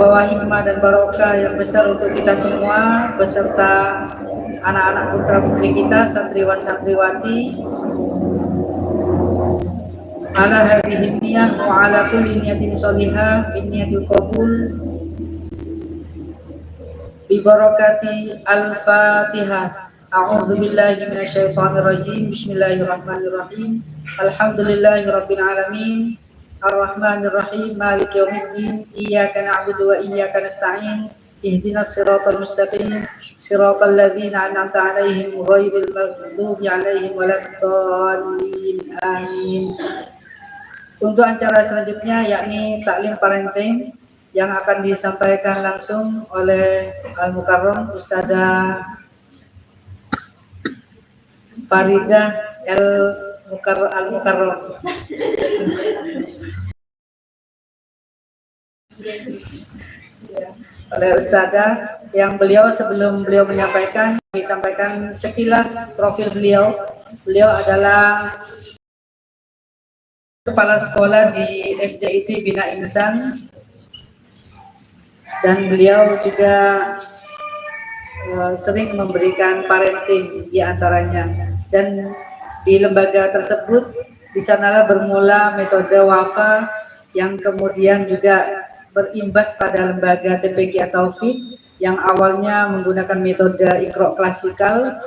membawa hikmah dan barokah yang besar untuk kita semua beserta anak-anak putra putri kita, santriwan santriwati. Ala hadhihi niyah wa ala kulli niyatin sholihah bin niyatil qabul bi barakati al-Fatihah. A'udzu billahi minasyaitonir rajim. Bismillahirrahmanirrahim. Alhamdulillahirabbil alamin. Ar-Rahmanir Rahim. Maliki yaumiddin. Iyyaka na'budu wa iyyaka nasta'in. Ihdinas siratal mustaqim. Siratal ladzina an'amta 'alaihim ghairil maghdubi 'alaihim waladdallin. Amin. Untuk acara selanjutnya yakni taklim parenting yang akan disampaikan langsung oleh Al-Mukarram Ustadzah Faridah Al-Mukarram. Oleh Ustadzah yang sebelum beliau menyampaikan, disampaikan sekilas profil beliau. Beliau adalah kepala sekolah di SDIT Bina Insan dan beliau juga sering memberikan parenting di antaranya, dan di lembaga tersebut di sanalah bermula metode WAFA yang kemudian juga berimbas pada lembaga TPQ At-Taufik yang awalnya menggunakan metode Iqra klasikal,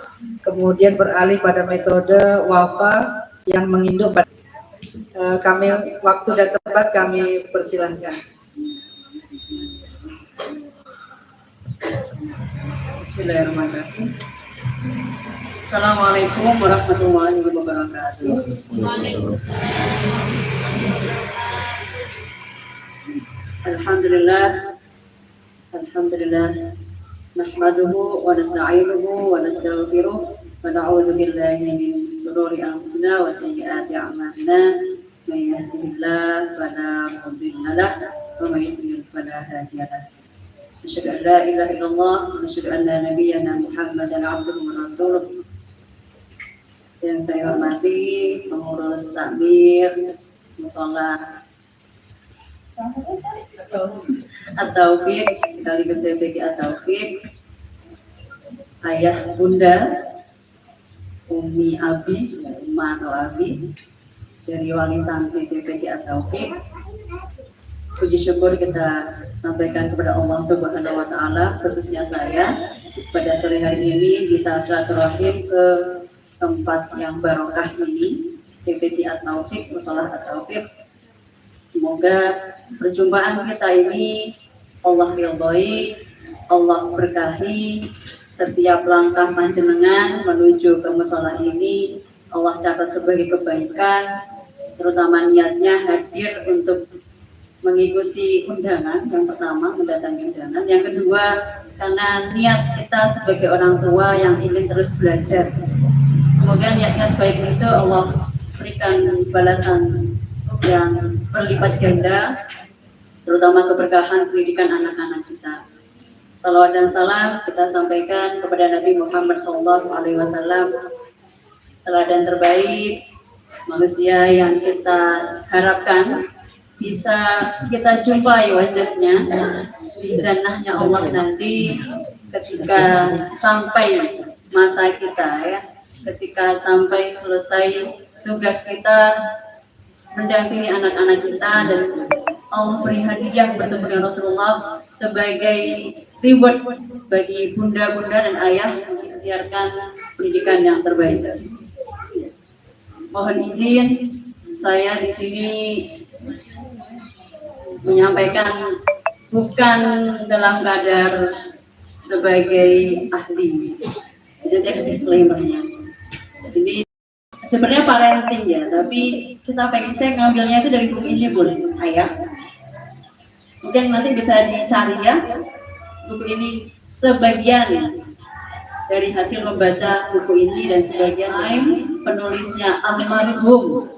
kemudian beralih pada metode WAFA yang menginduk pada kami. Waktu dan tempat kami persilahkan. Bismillahirrahmanirrahim. Assalamualaikum warahmatullahi wabarakatuh. Alhamdulillah, nahmaduhu wa nasta'inuhu wa nastaghfiruh wa na'udzu billahi min shururi anfusina wa sayyiati a'malina. May yahdihillahu fala mudilla lahu wa may yudlil fala hadiya lahu. Asyhadu an la ilaha illallah wa asyhadu anna nabiyyana Muhammadan abduhu wa rasuluh. Yang saya hormati pengurus takmir mushola At-Taufik sekaligus TPQ At-Taufik, ayah bunda Umi Abi, Umma atau Abi dari wali santri TPQ At-Taufik. Puji syukur kita sampaikan kepada Allah Subhanahu wa Ta'ala, khususnya saya pada sore hari ini bisa silaturahim ke tempat yang barokah ini, TPQ At-Taufik, Mushola At-Taufik. Semoga perjumpaan kita ini Allah ridhoi, Allah berkahi. Setiap langkah panjenengan menuju ke mushola ini Allah catat sebagai kebaikan, terutama niatnya hadir untuk mengikuti undangan. Yang pertama, mendatangi undangan. Yang kedua, karena niat kita sebagai orang tua yang ingin terus belajar. Semoga niat-niat baik itu Allah berikan balasan yang berlipat ganda, terutama keberkahan pendidikan anak-anak kita. Salawat dan salam kita sampaikan kepada Nabi Muhammad SAW, teladan terbaik manusia yang kita harapkan bisa kita jumpai wajahnya di jannahnya Allah nanti ketika sampai masa kita, ya, ketika sampai selesai tugas kita mendampingi anak-anak kita, dan Allah beri hadiah bertemu dengan Rasulullah sebagai reward bagi bunda-bunda dan ayah yang mengikhtiarkan pendidikan yang terbaik. Mohon izin saya di sini menyampaikan bukan dalam kadar sebagai ahli, jadi ada disclaimer-nya. Jadi sebenarnya parenting ya, tapi saya ngambilnya itu dari buku ini, boleh ayah? Mungkin nanti bisa dicari ya, buku ini sebagian dari hasil membaca buku ini dan sebagian lain penulisnya almarhum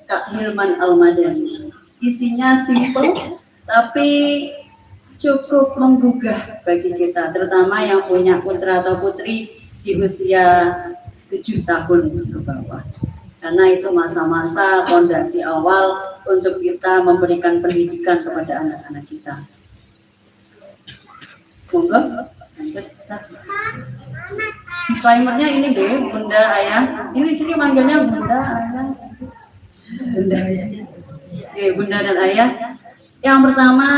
Kak Hilman Al-Madani. Isinya simple tapi cukup menggugah bagi kita, terutama yang punya putra atau putri di usia 7 tahun ke bawah, karena itu masa-masa fondasi awal untuk kita memberikan pendidikan kepada anak-anak kita. Monggo. Lanjut, Ustaz. Disclaimer-nya ini deh, Bunda Ayah. Ini di sini manggilnya Bunda Ayah. Bunda Ayah. Oke, Bunda dan Ayah. Yang pertama,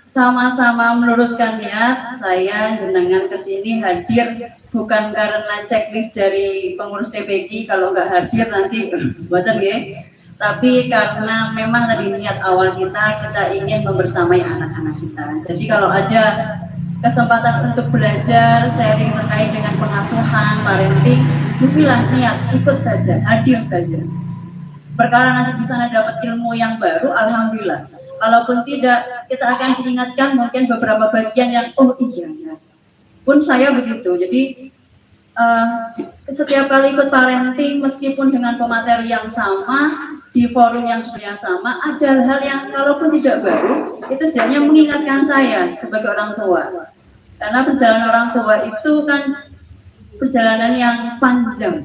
sama-sama meluruskan niat. Saya jenengan kesini hadir bukan karena checklist dari pengurus TPG. Kalau nggak hadir nanti buatan ya. Tapi karena memang tadi niat awal kita ingin membersamai anak-anak kita. Jadi kalau ada kesempatan untuk belajar, sharing terkait dengan pengasuhan, parenting, bismillah, niat, ikut saja, hadir saja. Perkara nanti di sana dapat ilmu yang baru, alhamdulillah. Kalaupun tidak, kita akan diingatkan mungkin beberapa bagian yang oh iya ya. Pun saya begitu. Jadi setiap kali ikut parenting, meskipun dengan pemateri yang sama, di forum yang sebenarnya sama, ada hal yang kalaupun tidak baru, itu sebenarnya mengingatkan saya sebagai orang tua. Karena perjalanan orang tua itu kan perjalanan yang panjang,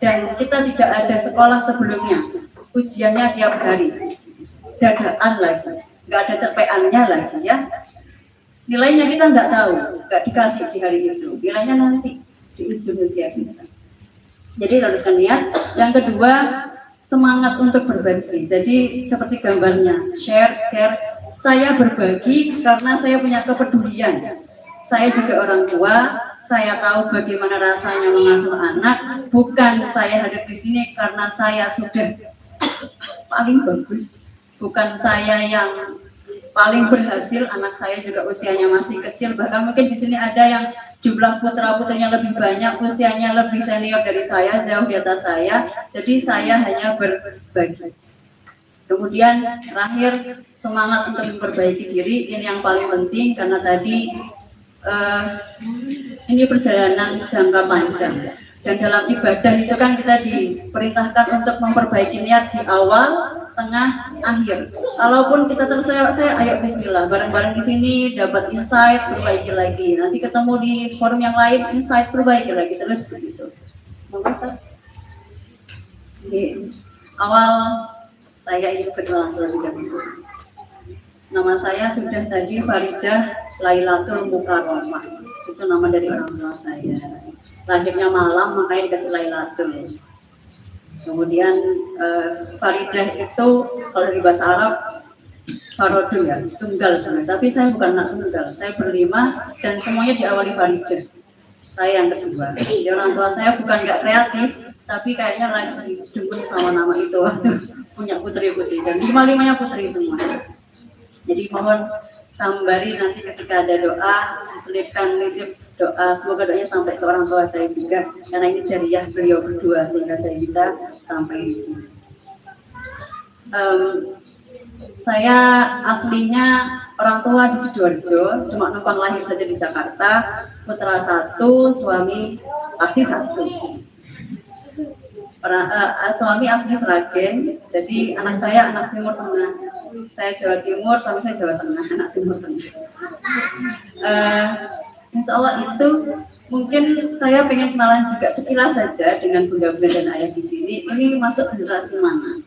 dan kita tidak ada sekolah sebelumnya, ujiannya tiap hari, dadaan lagi, nggak ada cerpeannya lagi ya. Nilainya kita nggak tahu, nggak dikasih di hari itu, nilainya nanti di ujung usia kita. Jadi haruskan niat. Yang kedua, semangat untuk berbagi. Jadi seperti gambarnya, share, care. Saya berbagi karena saya punya kepedulian. Saya juga orang tua, saya tahu bagaimana rasanya mengasuh anak. Bukan saya hadir di sini karena saya sudah paling bagus. Bukan saya yang paling berhasil, anak saya juga usianya masih kecil. Bahkan mungkin di sini ada yang jumlah putra-putrinya lebih banyak, usianya lebih senior dari saya, jauh di atas saya. Jadi saya hanya berbagi. Kemudian terakhir, semangat untuk memperbaiki diri, ini yang paling penting karena tadi ini perjalanan jangka panjang. Dan dalam ibadah itu kan kita diperintahkan untuk memperbaiki niat di awal, tengah, akhir. Kalaupun kita terseok-seok, ayo bismillah, bareng-bareng di sini dapat insight, perbaiki lagi. Nanti ketemu di forum yang lain, insight, perbaiki lagi, terus begitu. Di awal saya ingin berkenalan terlebih dahulu. Nama saya sudah tadi Faridah Lailatul Mukarramah. Itu nama dari orang tua saya. Lahirnya malam, makanya dikasih Lailatul. Kemudian Faridah itu kalau di bahasa Arab Farodul ya, tunggal sebenarnya. Tapi saya bukan anak tunggal, saya berlima dan semuanya diawali Faridah. Saya yang kedua. Jadi orang tua saya bukan nggak kreatif, tapi kayaknya lagi demen sama nama itu waktu punya putri-putri dan lima-limanya putri semua. Jadi mohon sambari nanti ketika ada doa diselipkan nitip doa, semoga doanya sampai ke orang tua saya juga karena ini jariah beliau berdua sehingga saya bisa sampai di sini. Saya aslinya orang tua di Sidoarjo, cuma numpang lahir saja di Jakarta. Putra satu, suami pasti satu. Suami asli Sragen, jadi anak saya anak Timur Tengah. Saya Jawa Timur, suami saya Jawa Tengah, anak Timur Tengah. Insya Allah itu mungkin saya pengen kenalan juga sekilas saja dengan bunda-bunda dan ayah di sini. Ini masuk generasi mana?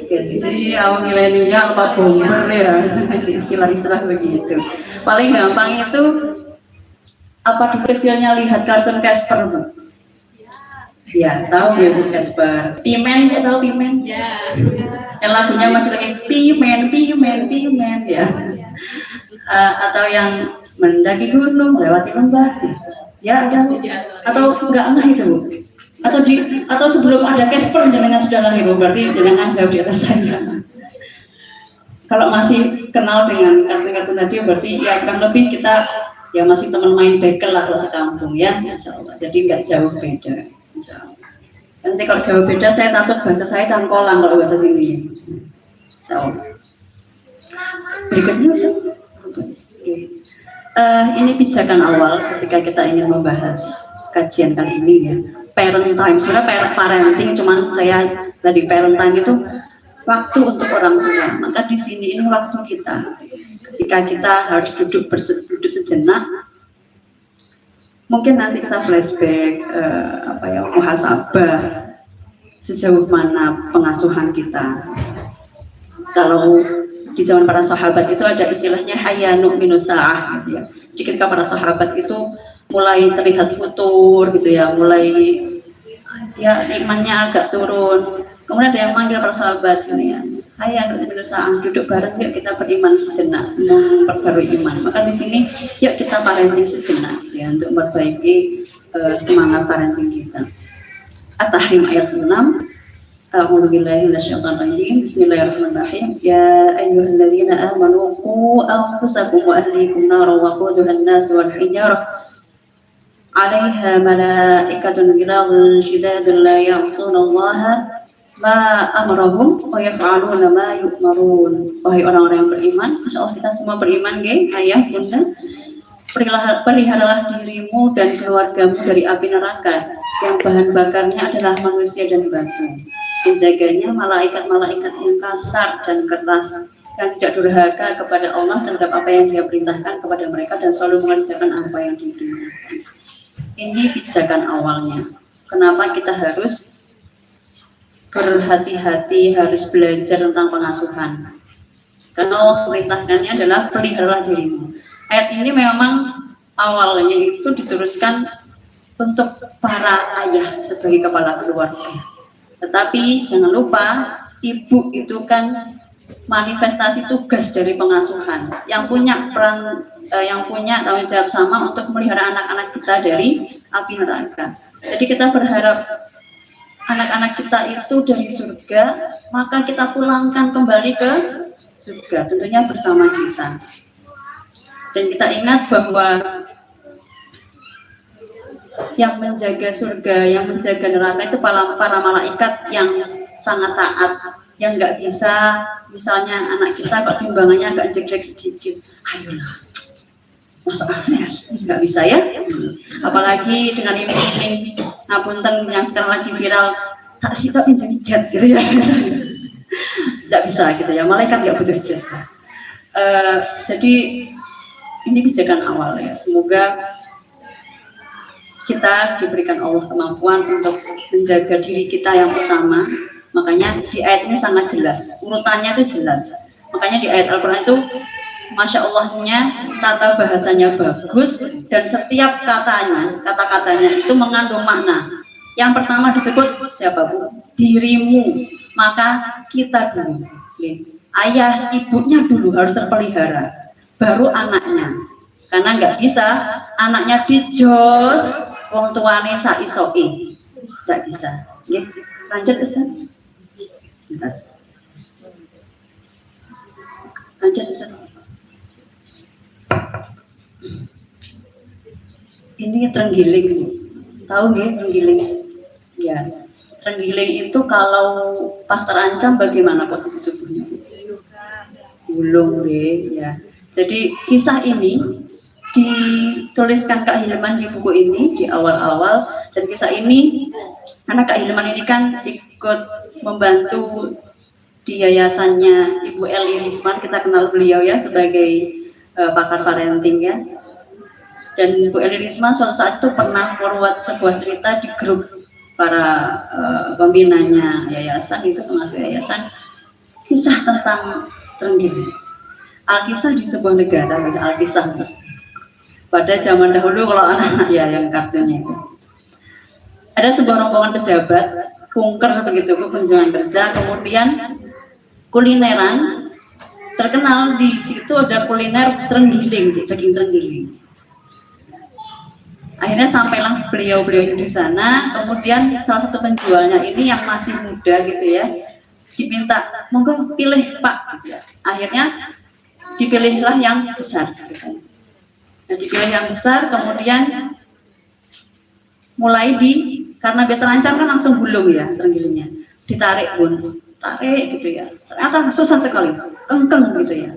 Jadi awal milenial apa bomber ya, istilah-istilah begitu. Paling gampang itu apa di kecilnya lihat kartun Casper, Bu? Ya, tahu ya Bu Casper. Pimen, ya tahu Pimen? Ya. Yang lagunya masih lagi Pimen ya. Atau yang mendaki gunung, lewati lembah. Ya, ada. Atau enggak itu, Bu? Atau sebelum ada Casper jenengan sudah lahir, berarti jenengan jauh di atas saya. Kalau masih kenal dengan kartun-kartun tadi, berarti ya kurang lebih kita ya masih teman main bekel lah kalau sekampung ya, insya Allah. Jadi nggak jauh beda, insya Allah. Nanti kalau jauh beda, saya takut bahasa saya cangkolang kalau bahasa sini. Insya Allah. Berikutnya, ini pijakan awal ketika kita ingin membahas kajian kali ini ya. Parent time, sebenarnya parenting, cuman saya tadi parent time itu waktu untuk orang tua. Maka di sini ini waktu kita. Ketika kita harus duduk sejenak, mungkin nanti kita flashback, muhasabah sejauh mana pengasuhan kita. Kalau di zaman para sahabat itu ada istilahnya hayanu minus sa'ah gitu ya. Jadi ketika para sahabat itu mulai terlihat futur gitu ya, mulai ya imannya agak turun. Kemudian ada yang manggil para sahabat ini ya, hayanu minus sa'ah, duduk bareng yuk kita beriman sejenak, memperbarui iman. Maka di sini yuk kita parenting sejenak ya untuk memperbaiki semangat parenting kita. At-Tahrim ayat 6. A'udzu billahi minasyaitonir rajim. Bismillahirrahmanirrahim. Ya ayyuhalladzina amanu qu anfusakum wa ahlikum naran waquduha an-nas wal hijarah 'alaiha malaikatun ghilazun shidadun la ya'sunallaha ma amarahum wa yaf'aluna ma yu'marun. Wahai orang-orang yang beriman, masyaallah kita semua beriman nggih, ayah, bunda. Peliharalah dirimu dan keluargamu dari api neraka yang bahan bakarnya adalah manusia dan batu. Menjaganya malaikat-malaikat yang kasar dan keras, yang tidak durhaka kepada Allah terhadap apa yang Dia perintahkan kepada mereka dan selalu mengerjakan apa yang diperintahkan. Ini pijakan awalnya. Kenapa kita harus berhati-hati, harus belajar tentang pengasuhan? Karena Allah perintahkannya adalah peliharalah dirimu. Ayat ini memang awalnya itu diturunkan untuk para ayah sebagai kepala keluarga. Tetapi jangan lupa, ibu itu kan manifestasi tugas dari pengasuhan, yang punya peran, yang punya tanggung jawab sama untuk memelihara anak-anak kita dari api neraka. Jadi kita berharap anak-anak kita itu dari surga, maka kita pulangkan kembali ke surga, tentunya bersama kita. Dan kita ingat bahwa yang menjaga surga, yang menjaga neraka itu para malaikat yang sangat taat, yang nggak bisa, misalnya anak kita kok timbangannya agak jeglek sedikit, ayolah, masa nggak bisa ya? Apalagi dengan iming-iming ngapunten yang sekarang lagi viral, tak sih tak pinjam jet gitu ya, nggak bisa gitu ya, malaikat nggak butuh jet. Jadi ini pijakan awal ya, semoga kita diberikan Allah kemampuan untuk menjaga diri kita yang utama. Makanya di ayat ini sangat jelas, urutannya itu jelas. Makanya di ayat Al-Quran itu Masya Allahnya tata bahasanya bagus, dan setiap kata-katanya itu mengandung makna. Yang pertama disebut siapa Bu? Dirimu, maka kita dulu. Ayah ibunya dulu harus terpelihara, baru anaknya. Karena nggak bisa anaknya dijos wong tuane saisoke, nggak bisa. Lanjut Ustaz. Lanjut Ustaz. Ini terenggiling, tahu nggih terenggiling? Ya, terenggiling itu kalau pas terancam bagaimana posisi tubuhnya? Gulung deh, ya. Jadi kisah ini dituliskan Kak Hilman di buku ini di awal-awal, dan kisah ini karena Kak Hilman ini kan ikut membantu di yayasannya Ibu Eli Risman, kita kenal beliau ya sebagai pakar parenting ya. Dan Ibu Eli Risman suatu saat itu pernah forward sebuah cerita di grup para pembinanya yayasan, itu pengasuh yayasan, kisah tentang terenggiling. Alkisah di sebuah negara, Alkisah pada zaman dahulu, kalau anak-anak ya yang kartunya itu ada sebuah rombongan pejabat kunker begitu, kunjungan kerja, kemudian kulineran, terkenal di situ ada kuliner terenggiling, daging terenggiling. Akhirnya sampailah beliau-beliau di sana, kemudian salah satu penjualnya ini yang masih muda gitu ya, diminta monggo pilih Pak. Akhirnya dipilihlah yang besar gitu kan. Nah, dipilih yang besar, kemudian mulai karena dia terancam kan langsung gulung ya terenggilinnya, ditarik Bun, tarik gitu ya, ternyata susah sekali, kengkeng gitu ya,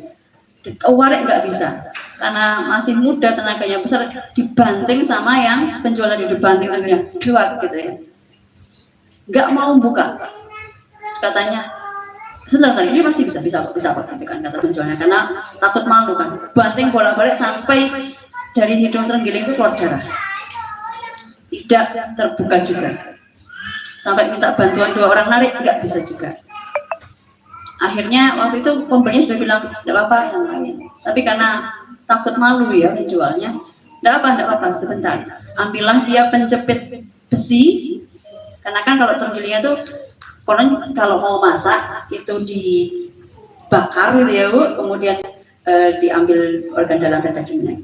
ditarik nggak bisa, karena masih muda, tenaganya besar, dibanting sama yang penjual tadi, dibanting tentunya, keluar gitu ya, nggak mau buka, katanya sebentar ini pasti bisa apa gitu kan, kata penjualnya, karena takut malu kan, banting bolak-balik sampai dari hidung terenggiling itu keluar darah, tidak terbuka juga, sampai minta bantuan 2 orang narik nggak bisa juga. Akhirnya waktu itu pembelinya sudah bilang tidak apa-apa yang lain, tapi karena takut malu ya menjualnya, tidak apa-apa, sebentar, ambillah dia penjepit besi, karena kan kalau tergilingnya tuh konon kalau mau masak itu dibakar gitu ya Bu, kemudian diambil organ dalam dan dagingnya,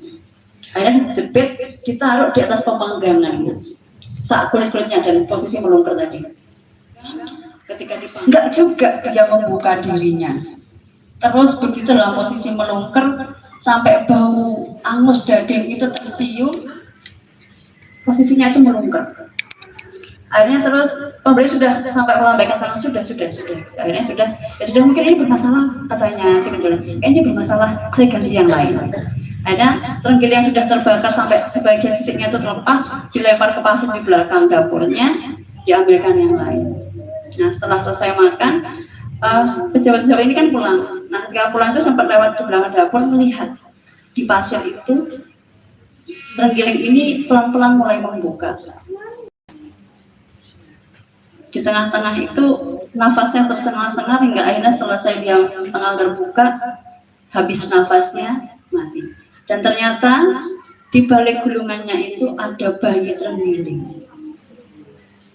akhirnya dijepit, ditaruh di atas pemanggangan saat kulit-kulitnya dan posisi melungker tadi. Ketika dipanggil, enggak juga dia membuka dirinya, terus begitu dalam posisi melungker sampai bau angus daging itu tercium, posisinya itu melungker. Akhirnya terus pembeli sudah sampai melambaikan tangan, sudah, akhirnya sudah, ya sudah, mungkin ini bermasalah, katanya si penjual, kayaknya bermasalah, saya ganti yang lain. Akhirnya terenggiling yang sudah terbakar sampai sebagian sisiknya itu terlepas, dilempar ke pasir di belakang dapurnya, diambilkan yang lain. Nah setelah selesai makan, pejabat-pejabat ini kan pulang. Nah ketika pulang itu sempat lewat di belakang dapur, melihat di pasir itu terenggiling ini pelan-pelan mulai membuka. Di tengah-tengah itu nafasnya tersengal-sengal hingga akhirnya selesai dia setengah terbuka, habis nafasnya, mati. Dan ternyata di balik gulungannya itu ada bayi terenggiling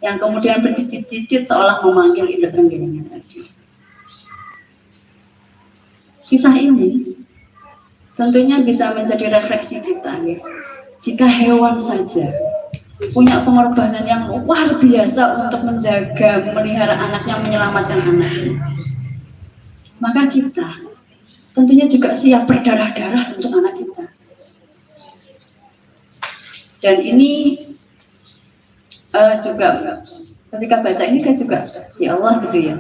yang kemudian bercicit-cicit seolah memanggil induk terenggalingnya tadi. Kisah ini tentunya bisa menjadi refleksi kita ya. Jika hewan saja punya pengorbanan yang luar biasa untuk menjaga, memelihara anaknya, menyelamatkan anaknya, maka kita tentunya juga siap berdarah-darah untuk anak kita. Dan ini juga ketika baca ini saya juga, ya Allah gitu ya,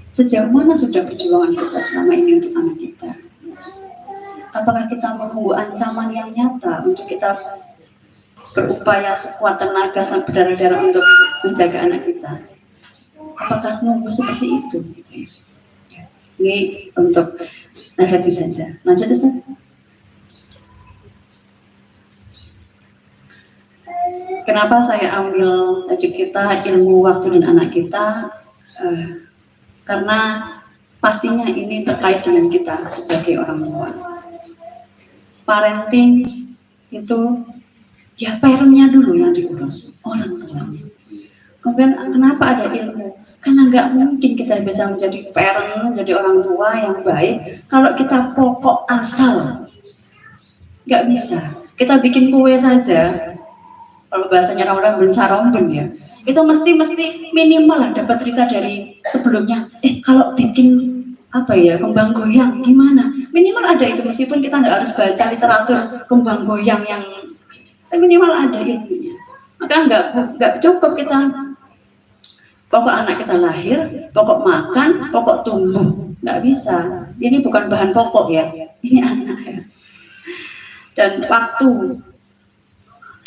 sejauh mana sudah perjuangan kita selama ini untuk anak kita? Apakah kita menunggu ancaman yang nyata untuk kita berupaya sekuat tenaga sampai berdarah-darah untuk menjaga anak kita? Apakah nunggu seperti itu? Ini untuk hati saja. Lanjut Ustaz. Kenapa saya ambil tajuk kita ilmu waktu dan anak kita? Karena pastinya ini terkait dengan kita sebagai orang tua. Parenting itu ya parentnya dulu yang diurus, orang tuanya. Kemudian kenapa ada ilmu? Karena nggak mungkin kita bisa menjadi parent, menjadi orang tua yang baik kalau kita pokok asal. Nggak bisa. Kita bikin kue saja, kalau bahasanya orang-orang bensaromben ya, itu mesti minimal lah dapat cerita dari sebelumnya. Kalau bikin apa ya, kembang goyang gimana? Minimal ada itu, meskipun kita nggak harus baca literatur kembang goyang yang minimal ada ilmunya. Maka nggak cukup kita pokok anak kita lahir, pokok makan, pokok tumbuh, nggak bisa. Ini bukan bahan pokok ya, ini anak ya. Dan waktu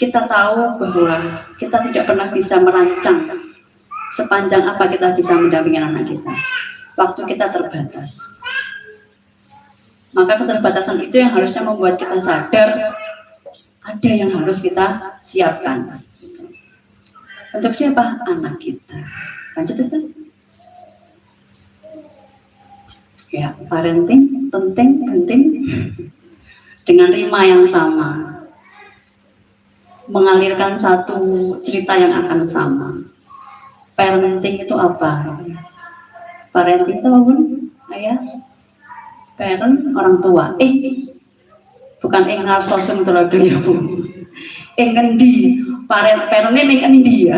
kita tahu bahwa kita tidak pernah bisa merancang sepanjang apa kita bisa mendampingi anak kita. Waktu kita terbatas. Maka keterbatasan itu yang harusnya membuat kita sadar ada yang harus kita siapkan. Untuk siapa? Anak kita. Lanjut Ustaz. Ya, parenting penting dengan rima yang sama. Mengalirkan satu cerita yang akan sama. Parenting itu apa? Parenting itu apa Bun? Ayah? Parent, orang tua. Bukan narsosum terlalu ya Bu. Ngendi? Parentnya ngendi ya.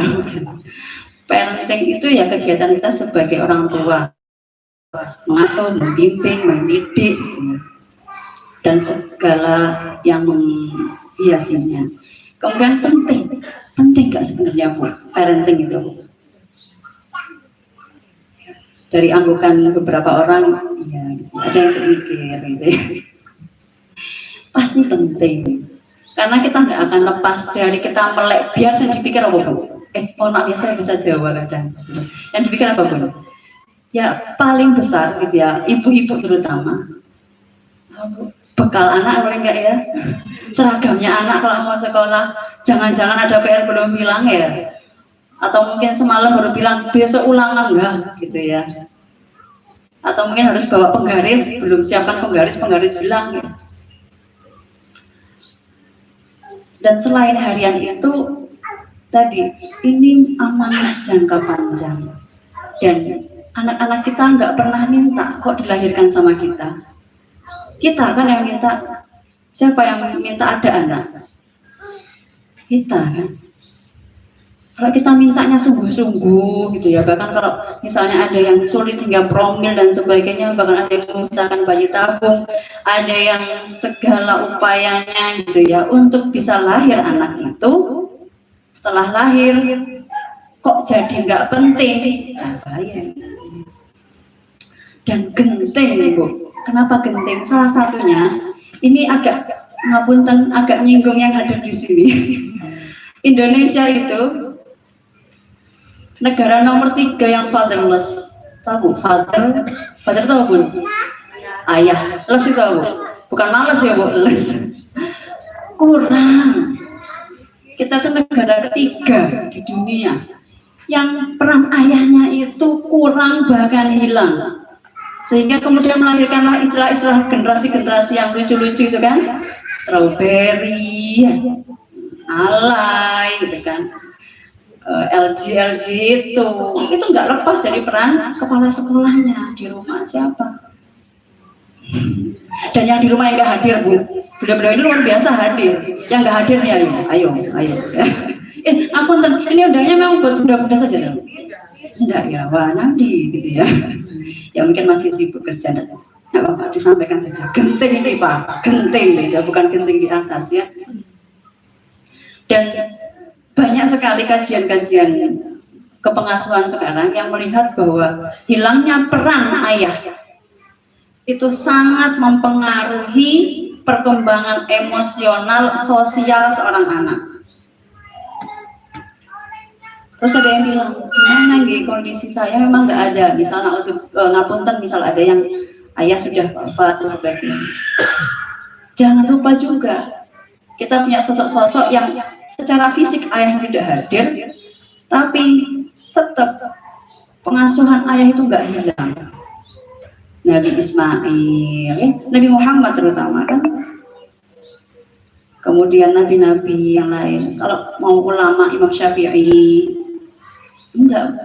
Parenting itu ya kegiatan kita sebagai orang tua. Mengasuh, membimbing, mendidik, dan segala yang menghiasinya. Kemudian penting nggak sebenarnya Bu, parenting itu? Dari anggukan beberapa orang, ya, ada yang semikir gitu ya. Pasti penting, karena kita nggak akan lepas dari kita melek. Biar saya dipikir apa Bu? Mohon maaf ya, saya bisa jawab kadang. Yang dipikir apa Bu? Ya paling besar gitu ya, ibu-ibu terutama. Bekal anak boleh enggak ya? Seragamnya anak kalau mau sekolah, jangan-jangan ada PR belum bilang ya. atau mungkin semalam baru bilang besok ulangan lah gitu ya, atau mungkin harus bawa penggaris, belum siapkan penggaris bilang ya. Dan selain harian itu tadi, ini amanah jangka panjang, dan anak-anak kita nggak pernah minta kok dilahirkan sama kita. Kita kan yang minta. Siapa yang minta ada anak? Kita kan. Kalau kita mintanya sungguh-sungguh gitu ya, bahkan kalau misalnya ada yang sulit hingga promil dan sebagainya, bahkan ada yang mengusahakan bayi tabung, ada yang segala upayanya gitu ya untuk bisa lahir anak itu, setelah lahir kok jadi nggak penting, dan genting nih Bu. Kenapa genting? Salah satunya ini agak ngapunten, agak nyinggung yang hadir di sini. Indonesia itu negara nomor 3 yang fatherless. Tahu father tahu Bu? Ayah. Les itu Bu. Bukan males ya Bu, les. Kurang. Kita kan negara ketiga di dunia yang peran ayahnya itu kurang bahkan hilang. Sehingga kemudian melahirkanlah istilah-istilah generasi-generasi yang lucu-lucu itu kan. Strawberry, alay gitu kan. LG itu nggak lepas dari peran kepala sekolahnya di rumah siapa. Dan yang di rumah yang nggak hadir Bu, beliau-beliau ini luar biasa hadir. Yang nggak hadir nih ayo. Ampun, ini undangnya memang buat bunda-bunda saja. Enggak ya, wah nanti gitu ya. Ya mungkin masih sibuk kerja. Nggak apa-apa, disampaikan saja. Genting ini Pak, genting ya, bukan genting di atas ya. Dan banyak sekali kajian-kajian kepengasuhan sekarang yang melihat bahwa hilangnya peran ayah itu sangat mempengaruhi perkembangan emosional sosial seorang anak. Terus ada yang bilang, gimana nih kondisi saya memang nggak ada, misalnya untuk ngapunten, misal ada yang ayah sudah wafat dan sebagainya. Jangan lupa juga kita punya sosok-sosok yang secara fisik ayah tidak hadir, tapi tetap pengasuhan ayah itu nggak hilang. Nabi Ismail, Nabi Muhammad terutama kan. Kemudian nabi-nabi yang lain. Kalau mau ulama Imam Syafi'i, enggak,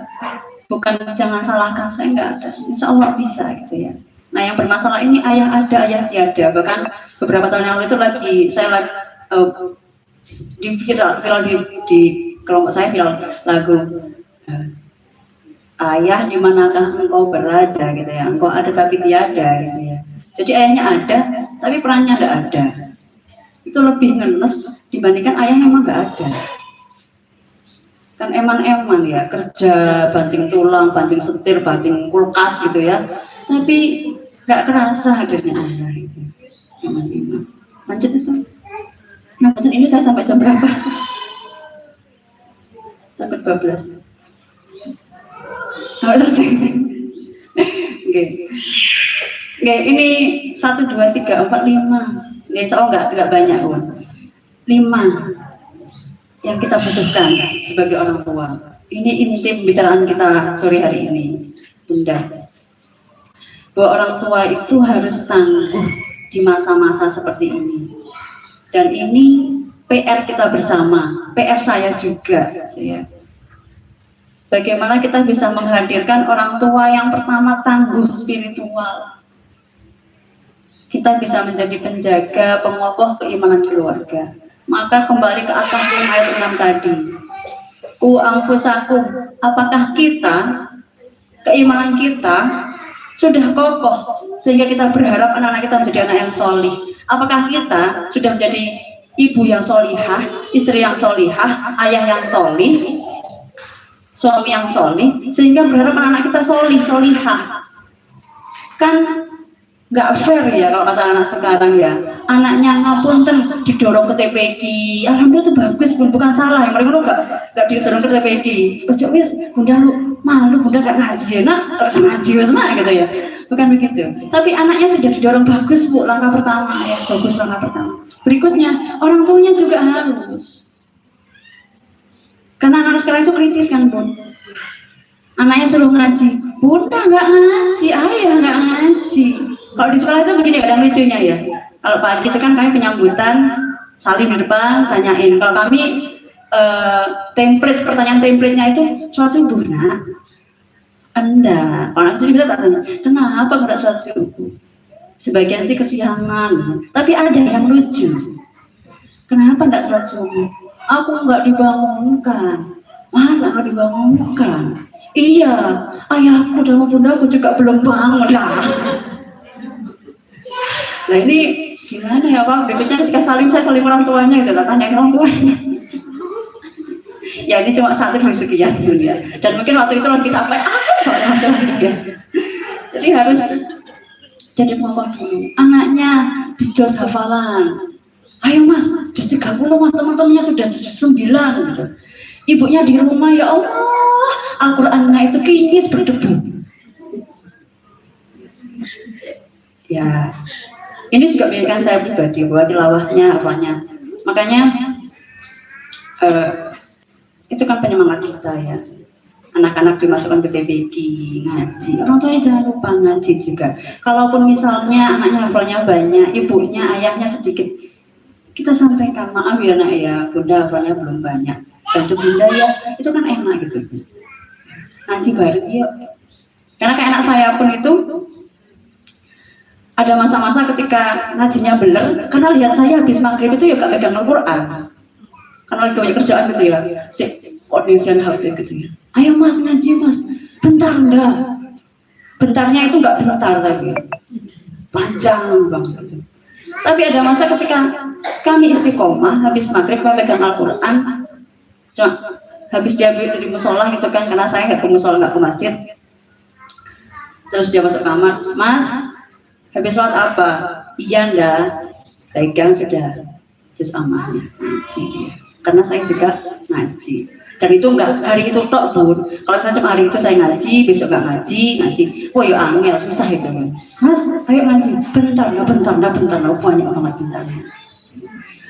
bukan jangan salahkan saya, enggak ada. Insya Allah bisa gitu ya. Nah yang bermasalah ini ayah ada, ayah tiada. Bahkan beberapa tahun yang lalu itu saya di viral di kelompok saya viral lagu ayah di manakah engkau berada gitu ya, engkau ada tapi tiada gitu ya. Jadi ayahnya ada tapi perannya tidak ada. Itu lebih ngenes dibandingkan ayah memang nggak ada. Kan eman-eman ya, kerja banting tulang, banting setir, banting kulkas gitu ya, tapi nggak kerasa hadirnya ayah itu. Eman-eman. Lanjut Ustaz. Nah, ini saya sampai jam berapa? Takut bablas. Sampai selesai. Oke. Oke, ini 1, 2, 3, 4, 5. Ini soal nggak banyak Bu. 5 yang kita butuhkan sebagai orang tua. Ini inti pembicaraan kita sore hari ini, Bunda. Bahwa orang tua itu harus tangguh di masa-masa seperti ini. Dan ini PR kita bersama, PR saya juga ya. Bagaimana kita bisa menghadirkan orang tua yang pertama tangguh spiritual. Kita bisa menjadi penjaga, pengokoh keimanan keluarga. Maka kembali ke akar ayat 6 tadi. Ku anfusakum, apakah kita, keimanan kita sudah kokoh sehingga kita berharap anak-anak kita menjadi anak yang solih? Apakah kita sudah menjadi ibu yang solihah, istri yang solihah, ayah yang solih, suami yang solih, sehingga berharap anak-anak kita solih, solihah? Kan nggak fair ya kalau kata anak sekarang ya, anaknya ngapunten didorong ke TPD, alhamdulillah itu bagus, bukan salah, yang mereka nggak didorong ke TPD, kecil wis bunda lu malu, bunda nggak ngaji, nak terus ngaji wis nak gitu ya, bukan begitu. Tapi anaknya sudah didorong bagus Bu, langkah pertama ya, bagus langkah pertama. Berikutnya orang tuanya juga harus Karena anak sekarang itu kritis kan Bun. Anaknya suruh ngaji, Bunda nggak ngaji, ayah nggak ngaji. Kalau di sekolah itu begini, kadang lucunya ya. Kalau pagi itu kan kami penyambutan, saling di depan, tanyain. Kalau kami pertanyaan template-nya itu sholat subuh, nak? Enggak. Orang itu bisa tanya, kenapa nggak sholat subuh? Sebagian sih kesiangan, tapi ada yang lucu. Kenapa nggak sholat subuh? Aku nggak dibangunkan. Masa nggak dibangunkan? Iya, ayahku dan bundaku juga belum bangun lah. Nah ini gimana ya Pak? Berikutnya ketika saya saling orang tuanya gitu lah, tanya orang tuanya. Ya ini cuma satu dari sekian ya. Dan mungkin waktu itu lagi capek, ya. Jadi harus jadi pokok dulu. Anaknya dijos hafalan. Ayo mas, sudah 30 mas, teman-temannya sudah 9 gitu. Ibunya di rumah, ya Allah, Al-Qur'annya itu kinyis berdebu. Ya, ini juga biarkan saya pribadi buat tilawahnya, apanya. Makanya itu kan penyemangat kita ya. Anak-anak dimasukkan ke TBK ngaji. Orang tuanya jangan lupa ngaji juga. Kalaupun misalnya anaknya hafalnya banyak, ibunya, ayahnya sedikit, kita sampaikan maaf ya nak ya, bunda hafalnya belum banyak. Bantu bunda ya, itu kan enak gitu. Ngaji bareng yuk. Karena kayak anak saya pun itu ada masa-masa ketika ngajinya bener, karena lihat saya habis maghrib itu ya gak pegang Al-Quran. Karena lagi banyak kerjaan gitu ya, koordinasian HP gitu ya. Ayo mas ngaji mas, bentar enggak. Bentarnya itu enggak bentar tapi panjang banget gitu. Tapi ada masa ketika kami istiqomah habis maghrib pegang Al-Quran. Cuma habis dia dari musola gitu kan, karena saya nggak ke musola, nggak ke masjid. Terus dia masuk kamar, mas habis sholat apa? Iya ndak, pegang sudah juz amalnya ngaji. Karena saya juga ngaji. Dan itu enggak hari itu tok Bun. Kalau misalnya cuma hari itu saya ngaji, besok nggak ngaji. Oh ya angel susah itu. Mas, ayo ngaji. Bentar, banyak banget bentarnya.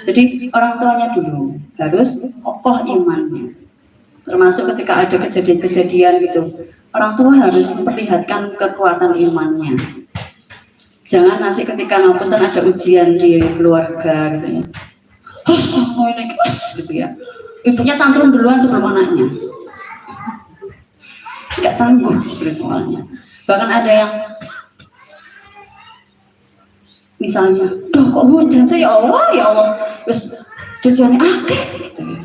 Jadi orang tuanya dulu harus kokoh imannya. Termasuk ketika ada kejadian-kejadian gitu, orang tua harus memperlihatkan kekuatan imannya. Jangan nanti ketika ngapunten ada ujian di keluarga gitu ya. Gitu ya. Ibunya tantrum duluan sebelum anaknya. Gak tangguh spiritualnya. Bahkan ada yang misalnya, duh kok hujan sih ya Allah, terus hujannya akeh gitu ya.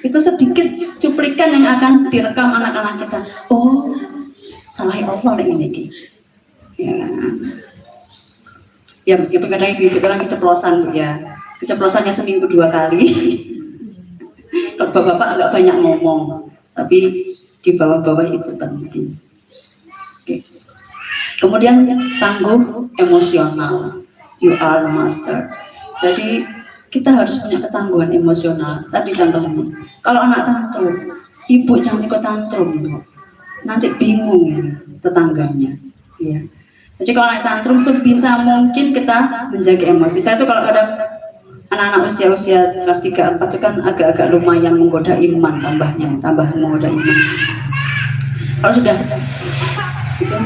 Itu sedikit cuplikan yang akan direkam anak-anak kita. Oh, salah Allah ini. Ya meskipun kadang ibu-ibu itu kan keceplosan ya. Keceplosannya seminggu 2 kali. Kalau bapak-bapak agak banyak ngomong, tapi di bawah-bawah itu penting. Oke. Kemudian tangguh emosional, you are the master. Jadi kita harus punya ketangguhan emosional. Tadi contohnya, kalau anak tantrum, ibu jangan ikut tantrum, nanti bingung ya tetangganya. Ya. Jadi kalau anak tantrum sebisa mungkin kita menjaga emosi. Saya tuh kalau ada anak-anak usia kelas 3, 4 itu kan agak-agak lumayan menggoda iman, tambah menggoda iman. Kalau sudah itu,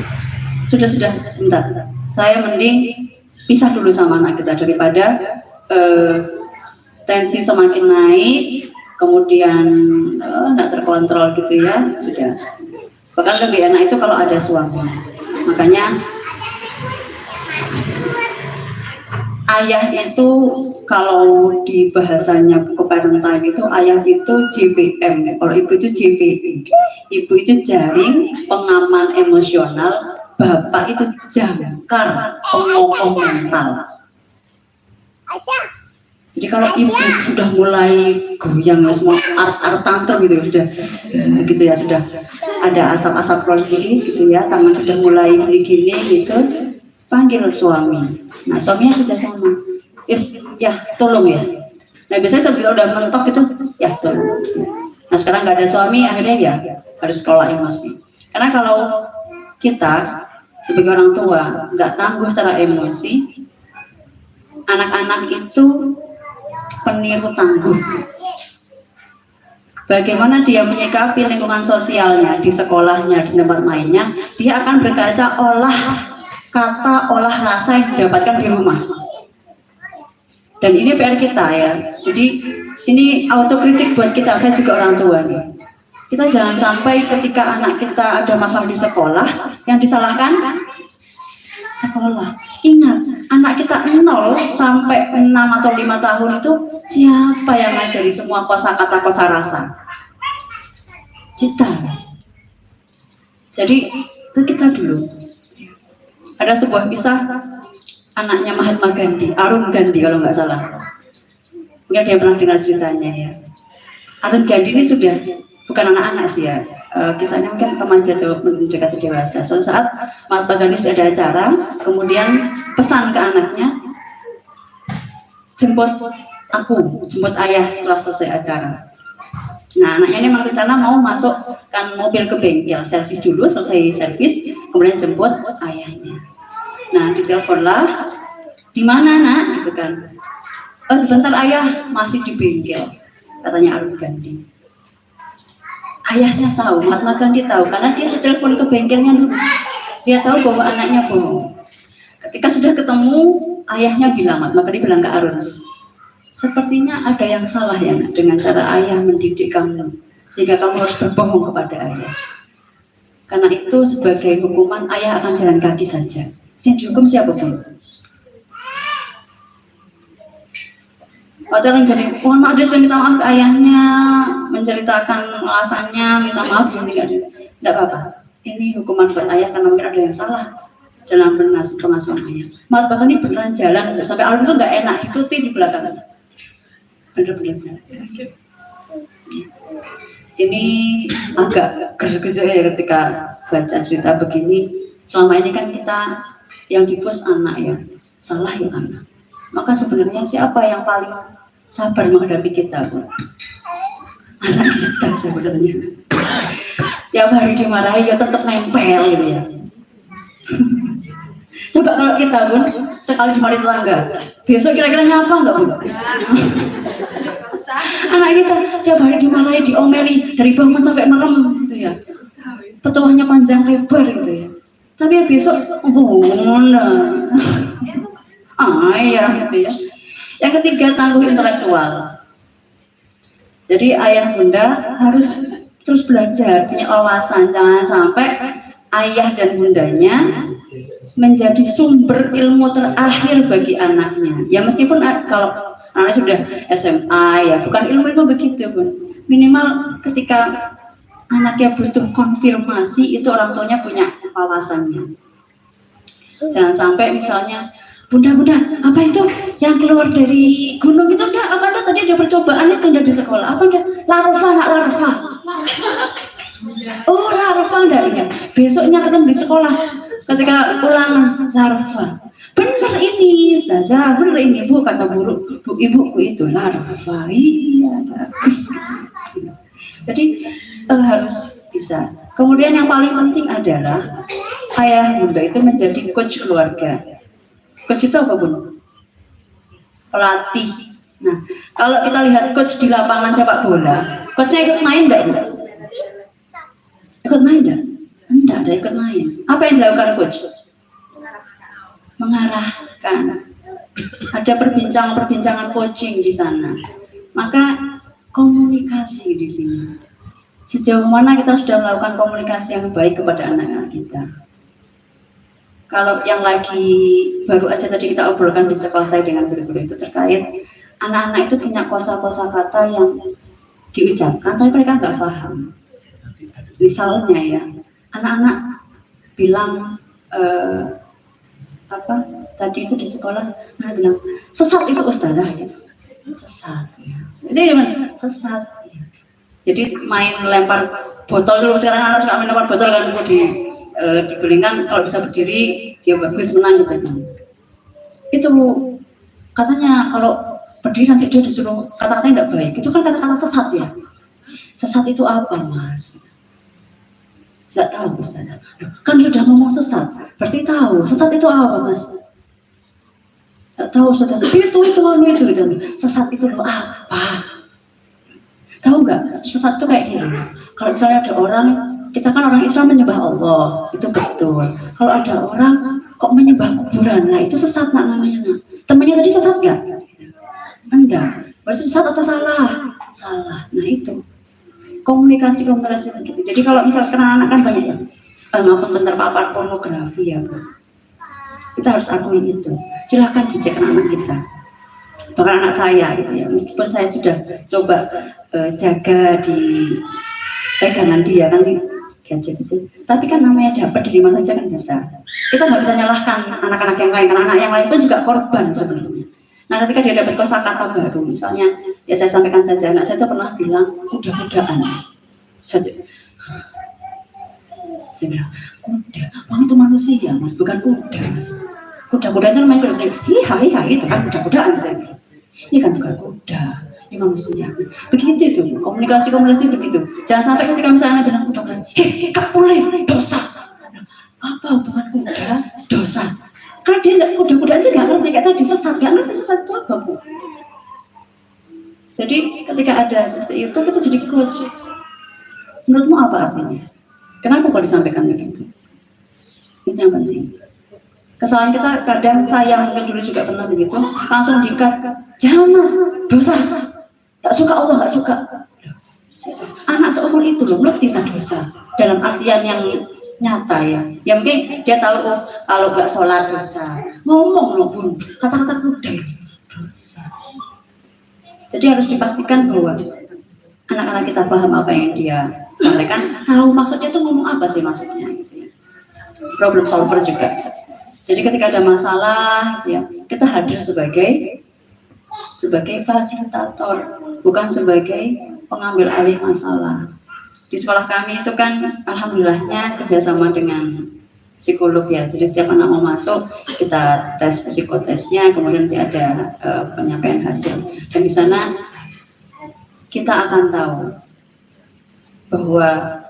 sudah sebentar, saya mending pisah dulu sama anak kita daripada tensi semakin naik, kemudian nggak terkontrol gitu ya. Sudah, bahkan lebih enak itu kalau ada suami. Makanya ayah itu kalau di bahasanya buku parental itu ayah itu JPM, kalau ibu itu JPI. Ibu itu jaring pengaman emosional, bapak itu jangkar pengokoh mental. Jadi kalau ibu sudah mulai goyang semua art tantrum gitu sudah begitu ya, sudah ada asap-asap keluar gitu ya, tangan sudah mulai gini-gini gitu, panggil suami. Nah suaminya sudah sama, ya tolong ya. Nah biasanya sebelum udah mentok itu ya tolong. Nah sekarang nggak ada suami, akhirnya ya harus kelola emosi. Karena kalau kita sebagai orang tua nggak tangguh secara emosi, anak-anak itu peniru tangguh. Bagaimana dia menyikapi lingkungan sosialnya, di sekolahnya, di tempat mainnya, dia akan berkaca olah kata, olah rasa yang didapatkan di rumah. Dan ini PR kita ya. Jadi ini autokritik buat kita, saya juga orang tua nih. Kita jangan sampai ketika anak kita ada masalah di sekolah, yang disalahkan sekolah. Ingat, anak kita 0 sampai 6 atau 5 tahun itu siapa yang ngajari semua kosakata kosarasa? Kita. Jadi ke kita dulu. Ada sebuah kisah anaknya Mahatma Gandhi, Arun Gandhi kalau nggak salah. Mungkin dia pernah dengar ceritanya ya. Arun Gandhi ini sudah bukan anak-anak sih ya. Kisahnya mungkin remaja atau mendekati dewasa. Suatu saat Mahatma Gandhi sudah ada acara, kemudian pesan ke anaknya, jemput aku, jemput ayah setelah selesai acara. Nah, anaknya ini memang rencana mau masukkan mobil ke bengkel, servis dulu, selesai servis, kemudian jemput ayahnya. Nah, diteleponlah, di mana nak? Gitu kan. Sebentar ayah, masih di bengkel, katanya Arun Gandhi. Ayahnya tahu, Mahatma Gandhi tahu, karena dia telepon ke bengkelnya dulu. Dia tahu bahwa anaknya bohong. Ketika sudah ketemu, ayahnya bilang, Mahatma Gandhi bilang ke Arun, sepertinya ada yang salah ya dengan cara ayah mendidik kamu, sehingga kamu harus berbohong kepada ayah. Karena itu sebagai hukuman ayah akan jalan kaki saja. Yang dihukum siapa pun. Padahal dari mohon maaf dia sudah minta maaf ke ayahnya, menceritakan alasannya, minta maaf, jadi tidak apa-apa. Ini hukuman buat ayah karena mungkin ada yang salah dalam pengasuhan ayah. Maaf bahkan ini beneran jalan sampai Arun itu nggak enak, dituti di belakang. Bener-bener jalan. Ini agak gerget ya ketika baca cerita begini. Selama ini kan kita yang dipus anak ya, salah ya anak. Maka sebenarnya siapa yang paling sabar menghadapi kita, Bu? Anak kita sebenarnya. Tiap hari dimarahi ya tetap nempel gitu ya. Coba kalau kita, Bun, sekali dimarahi tetangga, besok kira-kira nyapa nggak, Bun? Anak kita tiap hari dimarahi, diomeli dari bangun sampai malam gitu ya. Petuahnya panjang lebar gitu ya. Tapi ya besok, ayah gitu ya. Yang ketiga, tangguh intelektual. Jadi ayah bunda harus terus belajar, punya wawasan. Jangan sampai ayah dan bundanya menjadi sumber ilmu terakhir bagi anaknya. Ya meskipun kalau anak sudah SMA ya bukan ilmu begitu pun. Minimal ketika anaknya butuh konfirmasi itu orang tuanya punya wawasannya. Jangan sampai misalnya, bunda apa itu yang keluar dari gunung itu enggak, apa enggak tadi ada percobaan itu enggak di sekolah, apa enggak larva oh larva enggak ya, besoknya ketemu di sekolah ketika ulangan larva, bener ini ustazah, bener ini bu, kata bu ibuku itu larva, iya bagus. Jadi harus bisa. Kemudian yang paling penting adalah ayah bunda itu menjadi coach keluarga. Coach itu apa Bun? Pelatih. Nah, kalau kita lihat coach di lapangan sepak bola, coachnya ikut main enggak, Bu? Ikut main enggak? Enggak ada ikut main. Apa yang dilakukan coach? Mengarahkan. Ada perbincangan coaching di sana. Maka komunikasi di sini. Sejauh mana kita sudah melakukan komunikasi yang baik kepada anak-anak kita? Kalau yang lagi baru aja tadi kita obrolkan di sekolah saya dengan guru-guru itu terkait anak-anak itu punya kosa-kosa kata yang diucapkan tapi mereka nggak paham. Misalnya ya, anak-anak bilang apa tadi itu di sekolah, anak bilang sesat itu ustazah ya. Sesat ya. Jadi gimana? Sesat ya. Jadi main lempar botol dulu, sekarang anak suka main lempar botol kan digulingkan, kalau bisa berdiri dia bagus menang gitu kan. Itu katanya kalau berdiri nanti dia disuruh kata-kata tidak baik, itu kan kata-kata sesat ya. Sesat itu apa mas? Tidak tahu Ustaz. Kan sudah ngomong sesat, berarti tahu sesat itu apa mas? Tidak tahu Ustaz. Itu gitu. Sesat itu apa? Tahu nggak, sesat itu kayak gini. Kalau misalnya ada orang, kita kan orang Islam menyembah Allah, itu betul. Kalau ada orang kok menyembah kuburan, nah itu sesat namanya. Temannya tadi sesat nggak? Enggak. Berarti sesat atau salah? Salah. Nah itu komunikasi begitu. Jadi kalau misalnya sekarang anak kan banyak ya, ngapunten terpapar pornografi ya, Bu. Kita harus akui itu. Silahkan dicek anak kita. Bahkan anak saya gitu ya, meskipun saya sudah coba jaga di pegangan dia kan gadget itu, tapi kan namanya dapat dari mana saja kan bisa. Kita nggak bisa nyalahkan anak-anak yang lain, karena anak yang lain pun juga korban sebenarnya. Nah ketika dia dapat kosakata baru, misalnya ya saya sampaikan saja, anak saya itu pernah bilang kuda-kudaan. Saya bilang kuda, orang itu manusia mas, bukan kuda mas. Kuda-kuda itu namanya kuda, hiha itu kan kuda-kudaan saya bilang. Ini kan bukan kuda, ini manusia. Begitu itu, komunikasi begitu. Jangan sampai ketika misalnya bilang kuda-kuda, hei, gak boleh, dosa. Apa hubungan kuda, dosa? Karena dia kuda-kuda aja gak ngerti, kayak tadi sesat, gak ngerti sesat itu apa, Bu. Jadi ketika ada seperti itu, kita jadi coach. Menurutmu apa artinya? Kenapa kok disampaikan begitu? Itu yang penting. Kesalahan kita kadang saya mungkin dulu juga pernah begitu, langsung diikat, jangan mas, dosa, gak suka Allah, gak suka. Anak seumur itu loh, ngerti tak dosa dalam artian yang nyata ya. Ya mungkin dia tahu oh, kalau gak sholat dosa, ngomong loh bun, kata-kata kuda dosa. Jadi harus dipastikan bahwa anak-anak kita paham apa yang dia sampaikan, tahu maksudnya itu ngomong apa sih maksudnya. Problem solver juga. Jadi ketika ada masalah, ya kita hadir sebagai fasilitator, bukan sebagai pengambil alih masalah. Di sekolah kami itu kan, alhamdulillahnya kerjasama dengan psikolog ya. Jadi setiap anak mau masuk, kita tes psikotesnya, kemudian nanti ada penyampaian hasil. Dan di sana kita akan tahu bahwa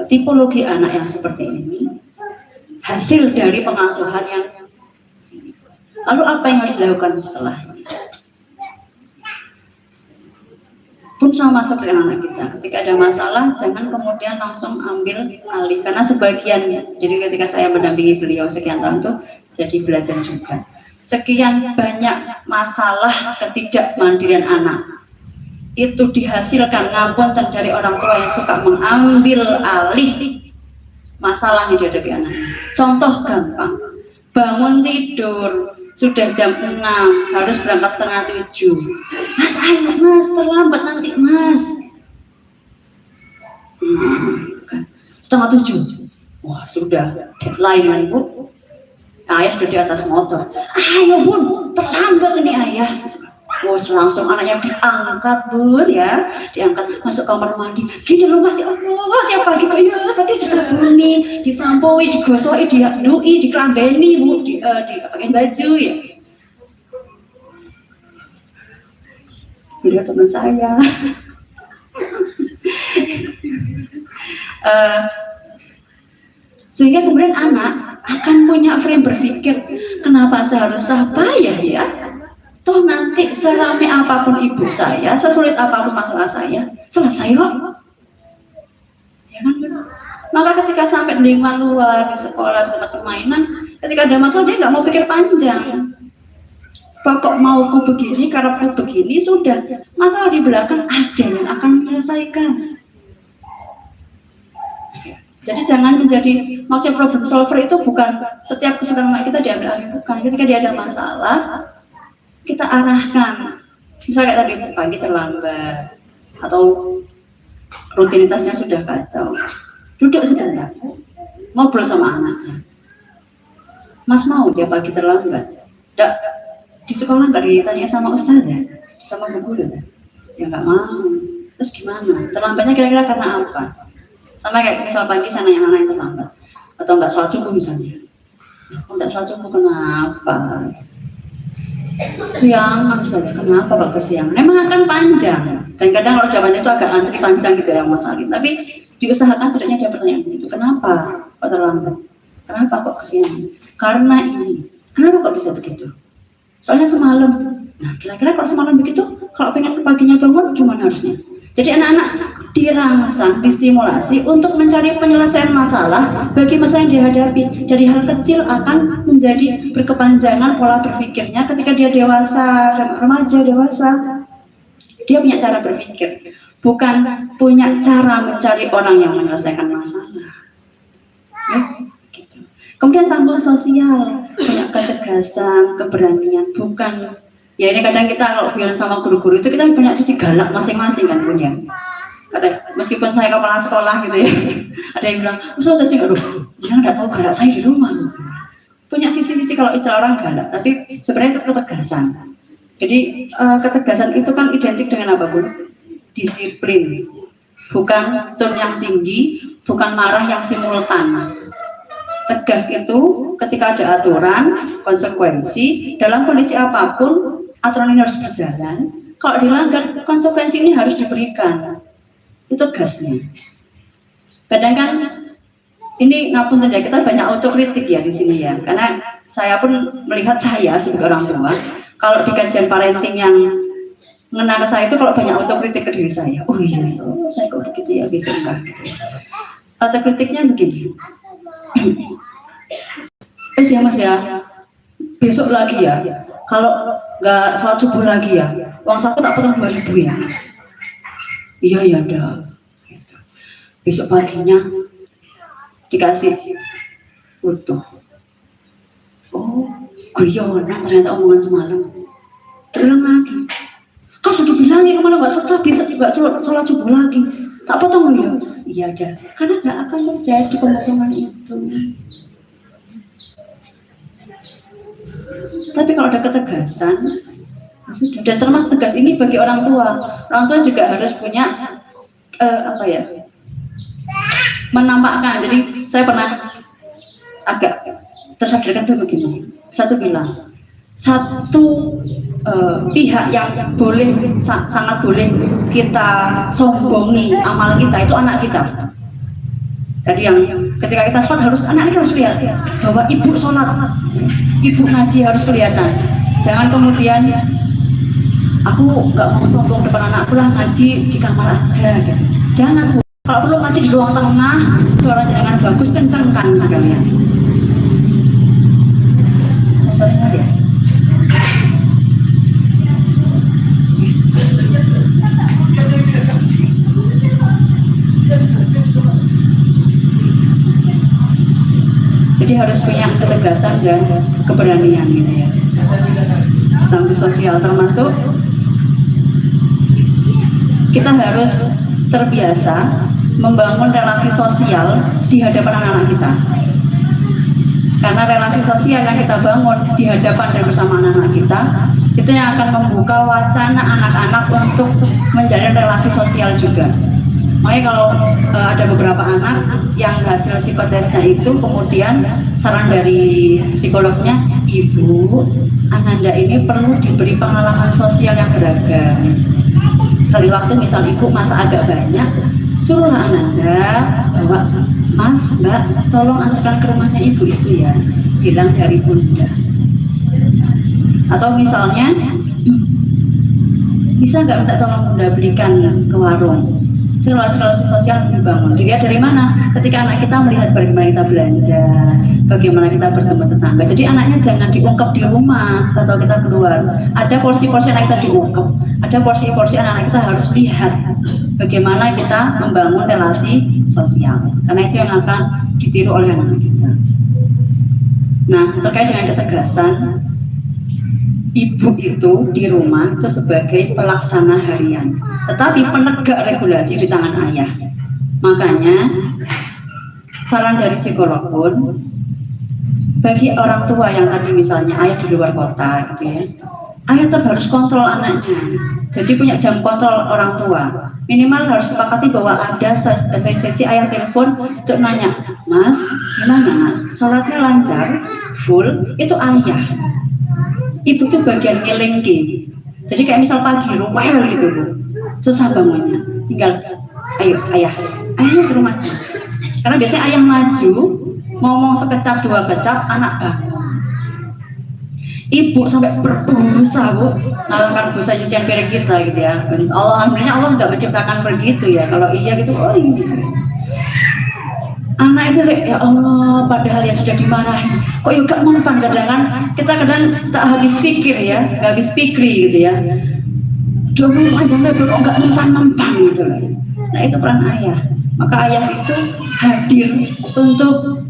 tipologi anak yang seperti ini hasil dari pengasuhan yang lalu apa yang harus dilakukan setelahnya pun sama seperti anak kita. Ketika ada masalah jangan kemudian langsung ambil alih, karena sebagian jadi ketika saya mendampingi beliau sekian tahun tuh jadi belajar juga sekian banyak masalah ketidakmandirian anak itu dihasilkan ngapunten dari orang tua yang suka mengambil alih masalah yang dihadapi anak. Contoh gampang, bangun tidur sudah jam 6 harus berangkat setengah 7. Mas ayo mas, terlambat nanti mas. Setengah 7. Wah sudah deadline kan Bu. Ayah sudah di atas motor. Ayo bun, terlambat ini ayah. Langsung anaknya diangkat bun ya, diangkat masuk kamar mandi. Gini loh mas, ya Allah, tiap pagi kok ya tadi disabuni, disampoi, digosoi, diadui, dikelambeni bu, dipakein baju ya. Beliau teman saya. Sehingga kemudian anak akan punya frame berpikir, kenapa saya harus payah ya? Toh nanti serame apapun ibu saya, sesulit apapun masalah saya, selesai kok. Ya kan? Maka ketika sampai di lingkungan luar, di sekolah, di tempat permainan, ketika ada masalah dia nggak mau pikir panjang. Pokok mauku begini, karepku begini, sudah. Masalah di belakang ada yang akan menyelesaikan. Jadi jangan menjadi, maksudnya problem solver itu bukan setiap kesulitan kita diambil alih, bukan. Ketika dia ada masalah, kita arahkan. Misalnya kayak tadi pagi terlambat atau rutinitasnya sudah kacau, duduk sebentar, ngobrol sama anaknya. Mas mau tiap pagi terlambat? Nggak, di sekolah nggak ditanya sama ustazah, sama bu guru? Ya nggak mau. Terus gimana? Terlambatnya kira-kira karena apa? Sama kayak misal pagi saya nanya anak yang terlambat, atau nggak sholat subuh misalnya. Nggak sholat subuh kenapa? Siangan saja, kenapa Pak kesiangan? Memang akan panjang, dan kadang kalau jawabannya itu agak antri panjang gitu ya Mas Ali. Tapi diusahakan setidaknya dia pertanyaan itu, kenapa kok terlambat? Kenapa kok kesiangan? Karena ini. Kenapa kok bisa begitu? Soalnya semalam. Nah kira-kira kalau semalam begitu, kalau pengen paginya bangun gimana harusnya? Jadi anak-anak dirangsang, distimulasi untuk mencari penyelesaian masalah bagi masalah yang dihadapi. Dari hal kecil akan menjadi berkepanjangan pola berpikirnya ketika dia dewasa, remaja, dewasa. Dia punya cara berpikir, bukan punya cara mencari orang yang menyelesaikan masalah. Gitu. Kemudian tanggung sosial, punya ketegasan, keberanian, bukan. Ya ini kadang kita kalau guyon sama guru-guru itu kita punya sisi galak masing-masing kan punya. Meskipun saya kepala sekolah gitu ya, ada yang bilang, saya sih aduh, dia nggak tahu galak saya di rumah. Punya sisi-sisi kalau istilah orang galak, tapi sebenarnya itu ketegasan. Jadi ketegasan itu kan identik dengan apa Bu? Disiplin, bukan tone yang tinggi, bukan marah yang simultan. Tegas itu ketika ada aturan, konsekuensi, dalam kondisi apapun, aturan ini harus berjalan. Kalau dilanggar, konsekuensi ini harus diberikan. Itu tegasnya. Kadang kan ini ngapunten ya, kita banyak autokritik ya di sini ya. Karena saya pun melihat saya sebagai orang tua, kalau di kajian parenting yang mengenai saya itu kalau banyak autokritik ke diri saya. Oh iya, saya kok begitu ya, bisa enggak. Autokritiknya begini. Ya mas ya, besok lagi ya. Kalau nggak sholat subuh lagi ya, uang saku tak potong 2.000 ya. Iya ya dah. Gitu. Besok paginya dikasih utuh. Oh, guyonan ternyata omongan semalam. Terulang lagi. Kau sudah bilang ya kemana nggak sholat subuh lagi. Tak potong ya. Iya dah. Karena nggak akan terjadi pemotongan itu. Tapi kalau ada ketegasan, dan termasuk tegas ini bagi orang tua juga harus punya menampakkan. Jadi saya pernah agak tersadarkan tuh begini. Satu pihak yang sangat boleh kita sombongi amal kita itu anak kita. Tadi yang ketika kita sholat anak harus lihat bahwa ibu sholat, ibu ngaji harus kelihatan. Jangan kemudian aku nggak mau sombong depan anakku lah, ngaji di kamar aja gitu. Jangan, kalau perlu ngaji di ruang tengah, suara dengan bagus, kencangkan sekalian. Ya. Jadi harus punya ketegasan dan keberanian gitu ya. Tanggung sosial termasuk kita harus terbiasa membangun relasi sosial di hadapan anak-anak kita. Karena relasi sosial yang kita bangun di hadapan dan bersama anak-anak kita itu yang akan membuka wacana anak-anak untuk menjalin relasi sosial juga. Makanya kalau ada beberapa anak yang hasil psikotesnya itu kemudian saran dari psikolognya, ibu, Ananda ini perlu diberi pengalaman sosial yang beragam. Sekali waktu misal ibu masak agak banyak, suruhlah Ananda bawa, mas, mbak, tolong antarkan ke rumahnya ibu itu ya, bilang dari bunda. Atau misalnya, bisa nggak minta tolong bunda belikan ke warung. Relasi sosial dibangun. Dilihat dari mana? Ketika anak kita melihat bagaimana kita belanja, bagaimana kita bertemu tetangga. Jadi anaknya jangan diungkap di rumah atau kita keluar. Ada porsi-porsi anak kita diungkap. Ada porsi-porsi anak kita harus lihat bagaimana kita membangun relasi sosial. Karena itu yang akan ditiru oleh anak kita. Nah, terkait dengan ketegasan, ibu itu di rumah itu sebagai pelaksana harian, tetapi penegak regulasi di tangan ayah. Makanya saran dari psikolog pun bagi orang tua yang tadi misalnya ayah di luar kota gitu ya, ayah tetap harus kontrol anaknya. Jadi punya jam kontrol orang tua. Minimal harus sepakati bahwa ada sesi ayah telepon untuk nanya, mas gimana, sholatnya lancar, full, itu ayah. Ibu tuh bagian ngelengke. Jadi kayak misal pagi rewel gitu Bu, susah bangunnya, tinggal ayo ayahnya suruh maju. Karena biasanya ayah maju ngomong sekecap dua kecap anak bangun. ibu sampai berbusa bu melakukan busa cucian piring kita gitu ya. Alhamdulillah Allah nggak menciptakan begitu ya. Kalau iya gitu, oh iya. Anak itu ya Allah, padahal ya sudah dimarahi kok juga mempan. Kadang kita tak habis pikir ya, nggak habis pikir gitu ya. 20 panjang lebar kok nggak mempan gitu. Nah itu peran ayah. Maka ayah itu hadir untuk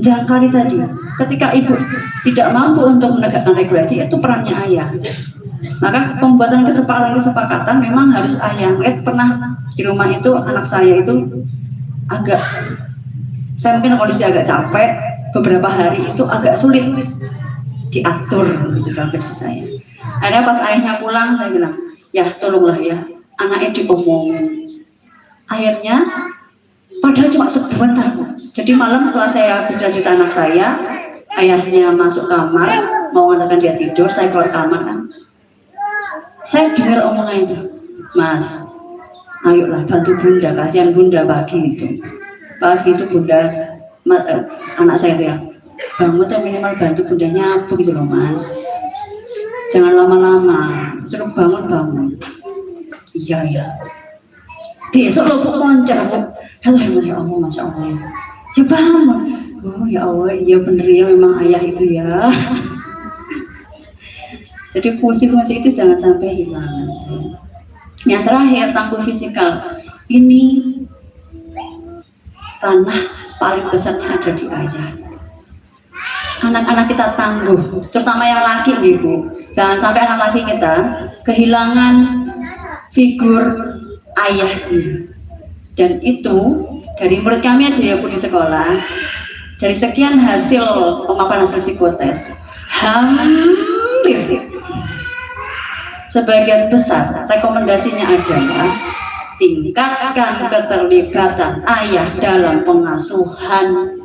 jangkari tadi. Ketika ibu tidak mampu untuk menegakkan regulasi, itu perannya ayah. Maka pembuatan kesepakatan memang harus ayah. Pernah di rumah itu anak saya itu agak, saya mungkin kondisi agak capek, beberapa hari itu agak sulit diatur gitu dalam versi saya. Akhirnya pas ayahnya pulang, saya bilang, ya tolonglah ya, anaknya diomongin. Akhirnya, padahal cuma sebentar. Jadi malam setelah saya habis cerita anak saya, ayahnya masuk kamar, mau mengatakan dia tidur, saya keluar kamar kan. Saya dengar omongan itu, Mas, ayolah bantu bunda, kasihan bunda pagi itu. Pagi itu bunda, anak saya itu ya, bangun tuh minimal bantu bunda nyapu gitu loh Mas. Jangan lama-lama, suruh bangun. Iya ya. Besok lo bu loncat bu. Halo ya Allah, masya Allah. Ya bangun. Oh ya Allah, iya bener ya memang ayah itu ya. Jadi fungsi-fungsi itu jangan sampai hilang. Yang terakhir tangguh fisikal. Ini ranah paling besarnya ada di ayah. Anak-anak kita tangguh, terutama yang laki gitu. Jangan sampai anak laki kita kehilangan figur ayahnya. Dan itu dari murid kami aja ya Bu di sekolah, dari sekian hasil pemaparan hasil psikotes, hampir sebagian besar rekomendasinya adalah tingkatkan keterlibatan ayah dalam pengasuhan.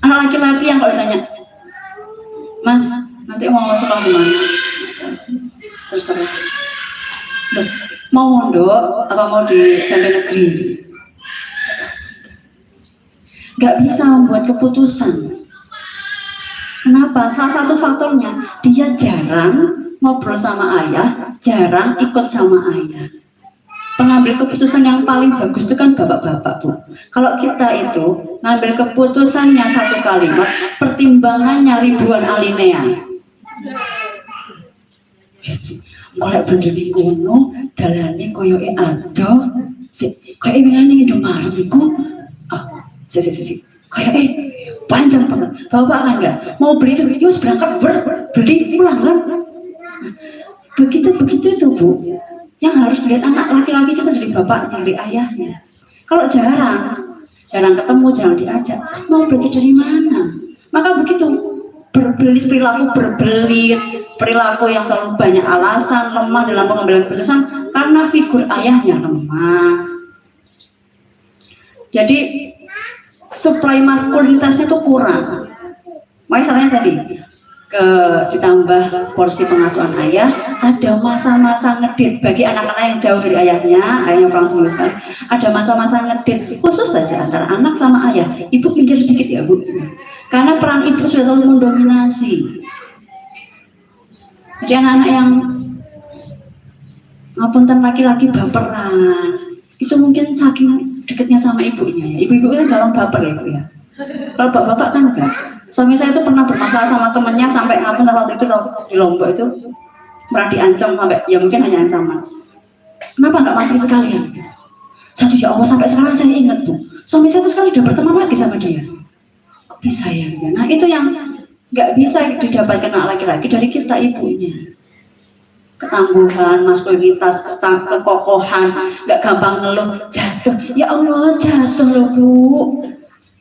Anak laki-laki yang kalau ditanya, Mas, nanti mau sekolah di mana? Terserah. Loh, mau mondok apa mau di SMP negeri? Gak bisa membuat keputusan. Kenapa? Salah satu faktornya dia jarang ngobrol sama ayah, jarang ikut sama ayah. Pengambil keputusan yang paling bagus itu kan bapak-bapak Bu. Kalau kita itu ngambil keputusannya satu kalimat, pertimbangannya ribuan alinea. Kalau bener di kono, dalane koyoke ado, kayak ingane Indomaret iku. Kayak panjang banget. Bapak kan enggak mau beli itu, yus berangkat beli pulang kan. Begitu itu Bu. Yang harus dilihat anak laki-laki kita dari bapaknya, dari ayahnya. Kalau jarang ketemu, jarang diajak, mau belajar dari mana? Maka begitu perilaku yang terlalu banyak alasan, lemah dalam pengambilan keputusan karena figur ayahnya lemah. Jadi suplai maskulinitasnya itu kurang. Misalnya tadi ditambah porsi pengasuhan ayah, ada masa-masa ngedit bagi anak-anak yang jauh dari ayahnya kurang sembuh sekali. Ada masa-masa ngedit khusus saja antara anak sama ayah. Ibu pinggir sedikit ya Bu, karena peran ibu sudah terlalu mendominasi. Jadi anak-anak yang ngapunten laki-laki baperan, itu mungkin saking dekatnya sama ibunya. Ibu-ibu kan gampang baper ya Bu ya. Kalau bapak-bapak kan enggak. Suami saya itu pernah bermasalah sama temennya sampai ngapun waktu itu di Lombok itu pernah diancam sampai ya mungkin hanya ancaman. Kenapa nggak mati sekalian? Satu ya Allah sampai sekarang saya ingat Bu, suami saya itu sekali udah berteman lagi sama dia. Kok bisa ya? Nah itu yang nggak bisa didapatkan anak laki-laki dari kita ibunya. Ketangguhan, maskulinitas, kekokohan, nggak gampang ngeluh, jatuh. Ya Allah jatuh loh Bu.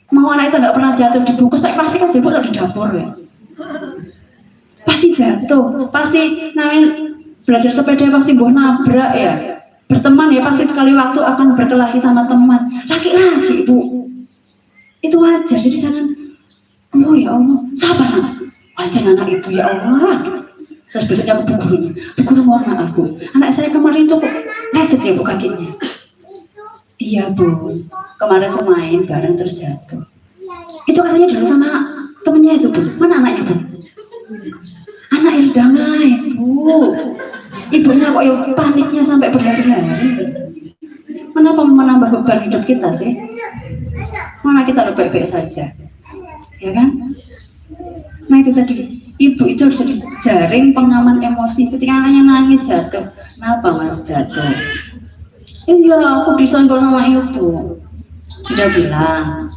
Mau anak itu nggak pernah jatuh dibungkus, tapi pasti kan jebol di dapur ya. Pasti jatuh, pasti namanya belajar sepeda pasti buah nabrak ya. Berteman ya pasti sekali waktu akan berkelahi sama teman. Laki-laki Bu, itu wajar. Jadi jangan, oh ya Allah, sabar wajar anak itu ya Allah. Terus besoknya Bu gurunya, Bu guru mohon maaf Bu, anak saya kemarin tuh lecet ya Bu kakinya. Iya Bu, kemarin tuh main bareng terus jatuh. Itu katanya dulu sama temennya itu Bu. Mana anaknya Bu? Anaknya sudah main, Bu. Ibunya kok ya paniknya sampai berhari-hari. Kenapa menambah beban hidup kita sih? Mana kita lebih baik-baik saja, ya kan? Nah itu tadi, ibu itu harus jadi jaring pengaman emosi. Ketika anaknya nangis jatuh, kenapa mas jatuh? Iya, aku disenggol sama ibu. Sudah bilang,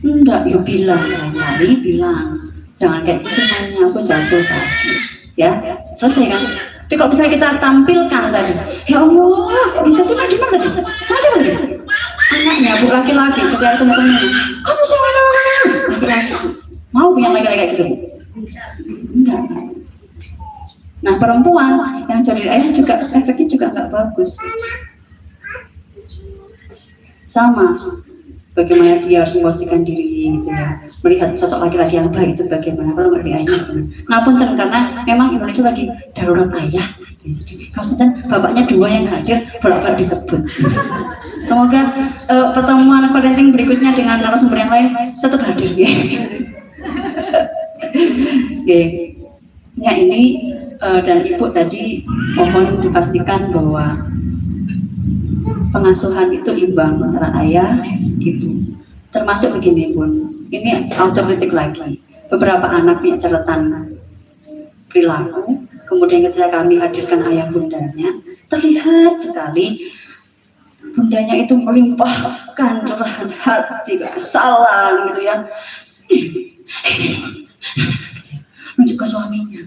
enggak, yuk bilang, lain bilang. Jangan kayak gitu mainnya, aku jatuh tadi. Ya, selesai kan? Tapi kalau misalnya kita tampilkan tadi, ya Allah, bisa sih di mana tadi? Sama siapa tadi? Anaknya, bu laki-laki, ketika teman-teman, kamu siapa laki-laki? Mau punya laki-laki kayak gitu, Bu? Enggak. Nah, perempuan yang jadi ayah juga efeknya juga nggak bagus. Sama, bagaimana dia harus memposisikan diri gitu ya, melihat sosok laki-laki yang baik itu bagaimana kalau nggak ayahnya. Nah punten, karena memang Indonesia lagi darurat ayah. Jadi punten, bapaknya dua yang hadir bolak-balik disebut. Semoga pertemuan parenting berikutnya dengan narasumber yang lain tetap hadir ya. Ya ini dan ibu tadi mohon dipastikan bahwa pengasuhan itu imbang antara ayah, ibu. Termasuk begini Bun, ini autokritik lagi. Beberapa anak punya catatan perilaku, kemudian ketika kami hadirkan ayah bundanya, terlihat sekali bundanya itu melimpahkan curahan hati, kekesalan gitu ya, menunjuk ke suaminya.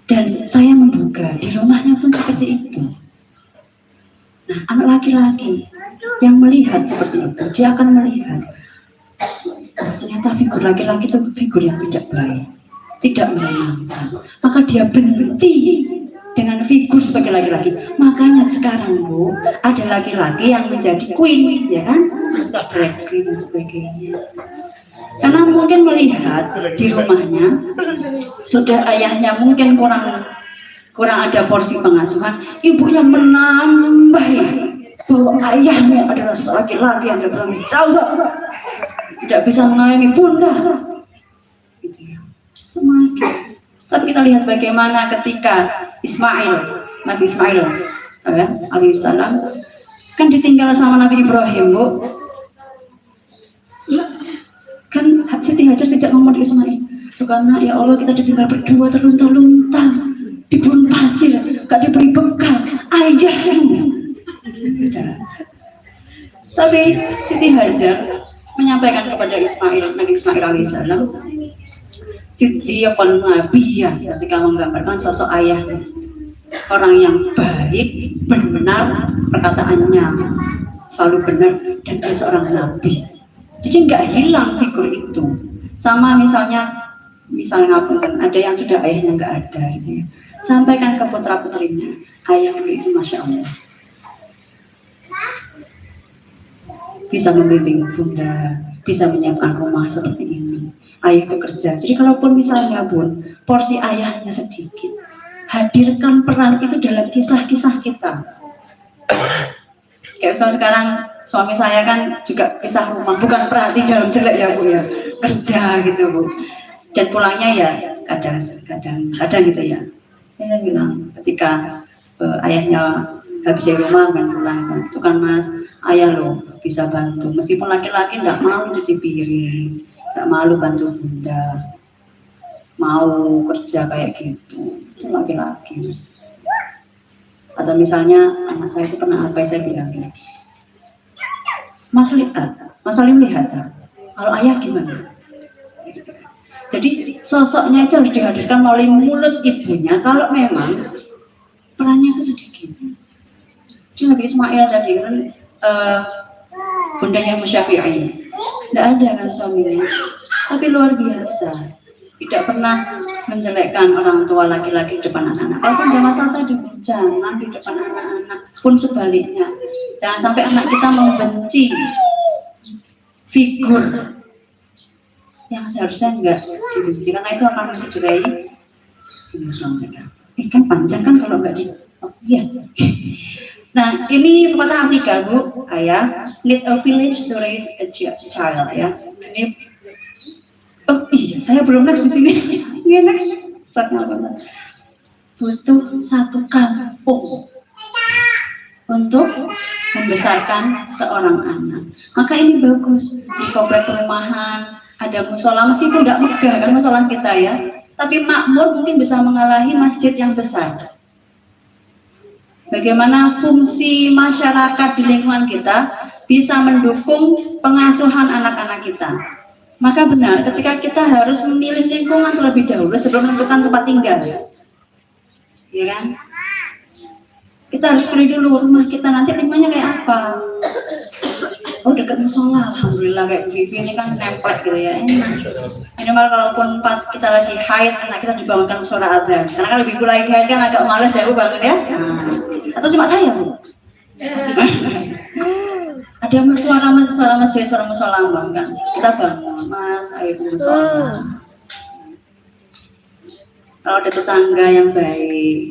Dan saya menduga di rumahnya pun seperti itu. Nah, anak laki-laki yang melihat seperti itu, dia akan melihat ternyata figur laki-laki itu figur yang tidak baik, tidak menyenangkan. Maka dia benci dengan figur sebagai laki-laki. Makanya sekarang Bu, ada laki-laki yang menjadi queen, ya kan? Drag queen dan sebagainya. Karena mungkin melihat di rumahnya sudah ayahnya mungkin kurang ada porsi pengasuhan, ibunya menambah bahwa ayahnya adalah seorang laki-laki yang tidak bertanggung jawab, tidak bisa mengayomi bunda. Gitu ya. Semakin. Tapi kita lihat bagaimana ketika Nabi Ismail alaihissalam kan ditinggal sama Nabi Ibrahim, Bu. Kan Siti Hajar tidak ngomong ke Ismail, karena ya Allah kita ditinggal berdua terlunta-lunta di gurun pasir, gak diberi bekal ayahnya. Tapi Siti Hajar menyampaikan kepada Nabi Ismail alaihissalam, dia pun nabi ya, ketika menggambarkan sosok ayahnya, orang yang baik, benar perkataannya, selalu benar, dan dia seorang nabi. Jadi nggak hilang figur itu. Sama misalnya ada yang sudah ayahnya nggak ada, gitu ya. Sampaikan ke putra putrinya, ayah itu masya Allah bisa membimbing bunda, bisa menyiapkan rumah seperti ini. Ayah itu kerja. Jadi kalaupun misalnya Bun, porsi ayahnya sedikit, hadirkan peran itu dalam kisah-kisah kita. Kayak misalnya sekarang suami saya kan juga pisah rumah, bukan berarti dalam jelek ya Bu ya, kerja gitu Bu, dan pulangnya ya kadang gitu ya. Saya bilang ketika ayahnya habis dari rumah kan pulang, itu kan Mas, ayah loh bisa bantu, meskipun laki-laki nggak mau cuci piring, nggak malu bantu bunda, mau kerja kayak gitu, itu laki-laki Mas. Atau misalnya anak saya itu pernah apa, saya bilang gini, Mas Salim lihat kalau ayah gimana. Jadi sosoknya itu harus dihadirkan melalui mulut ibunya kalau memang perannya itu sedikit. Jadi Nabi Ismail tadi kan bundanya Musyafi'i, tidak ada kan suaminya, tapi luar biasa, tidak pernah menjelekkan orang tua laki-laki di depan anak-anak. Kalau ada masalah tadi, jangan di depan anak-anak, pun sebaliknya, jangan sampai anak kita membenci figur yang seharusnya enggak dibenci, karena itu akan mencederai Islam mereka. Kan panjang kan kalau enggak di, oh, iya. Nah, ini pepatah Afrika, Bu, Ayah. Need a village to raise a child, ya. Ini, oh iya, saya belum next di sini. Iya, next. Butuh satu kampung untuk membesarkan seorang anak. Maka ini bagus di komplek perumahan ada musola, meskipun tidak megah kan musola kita ya, tapi makmur mungkin bisa mengalahi masjid yang besar. Bagaimana fungsi masyarakat di lingkungan kita bisa mendukung pengasuhan anak-anak kita. Maka benar ketika kita harus memilih lingkungan terlebih dahulu sebelum menentukan tempat tinggal, ya kan? Kita harus pilih dulu rumah kita nanti lingkungannya kayak apa. Oh, dekat musola, alhamdulillah, kayak Vivi ini kan nempel gitu ya. Minimal kalaupun pas kita lagi haid, anak kita dibangunkan musola adzan. Karena kalau ibu lagi haid kan agak males ya Bu bangun ya. Atau cuma saya Bu? Ada suara masjid, suara musola kan. Kita bangun, Mas, ayo musola. Kalau ada tetangga yang baik,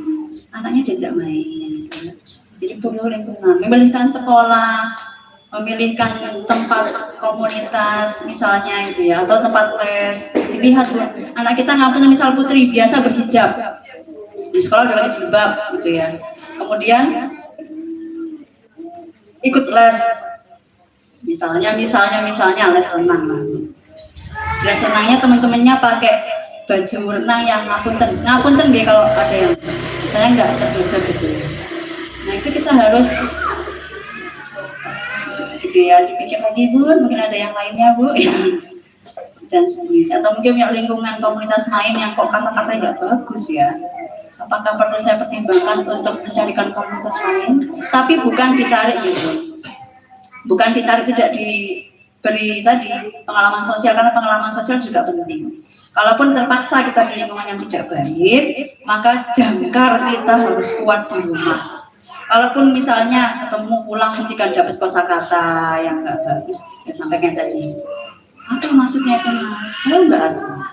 anaknya diajak main. Jadi perlu lingkungan, memilihkan sekolah, memilihkan tempat komunitas misalnya gitu ya, atau tempat les. Dilihat Bu, anak kita ngapain, misal putri biasa berhijab di sekolah udah pakai jilbab gitu ya, kemudian ikut les misalnya les renang lah. Les renangnya teman-temannya pakai baju renang yang ngapunten deh kalau ada yang saya nggak tertutup gitu. Nah itu kita harus gitu ya, dipikir lagi Bu, mungkin ada yang lainnya Bu ya, dan sejenis. Atau mungkin punya lingkungan komunitas main yang kok kata-katanya nggak bagus ya, apakah perlu saya pertimbangkan untuk mencarikan komunitas main, tapi bukan ditarik gitu, bukan ditarik, tidak diberi tadi pengalaman sosial, karena pengalaman sosial juga penting. Kalaupun terpaksa kita di lingkungan yang tidak baik, maka jangkar kita harus kuat di rumah. Kalaupun misalnya ketemu pulang mesti kan dapat kosakata yang nggak bagus, ya sampaikan tadi. Apa maksudnya itu Mas? Oh enggak ada.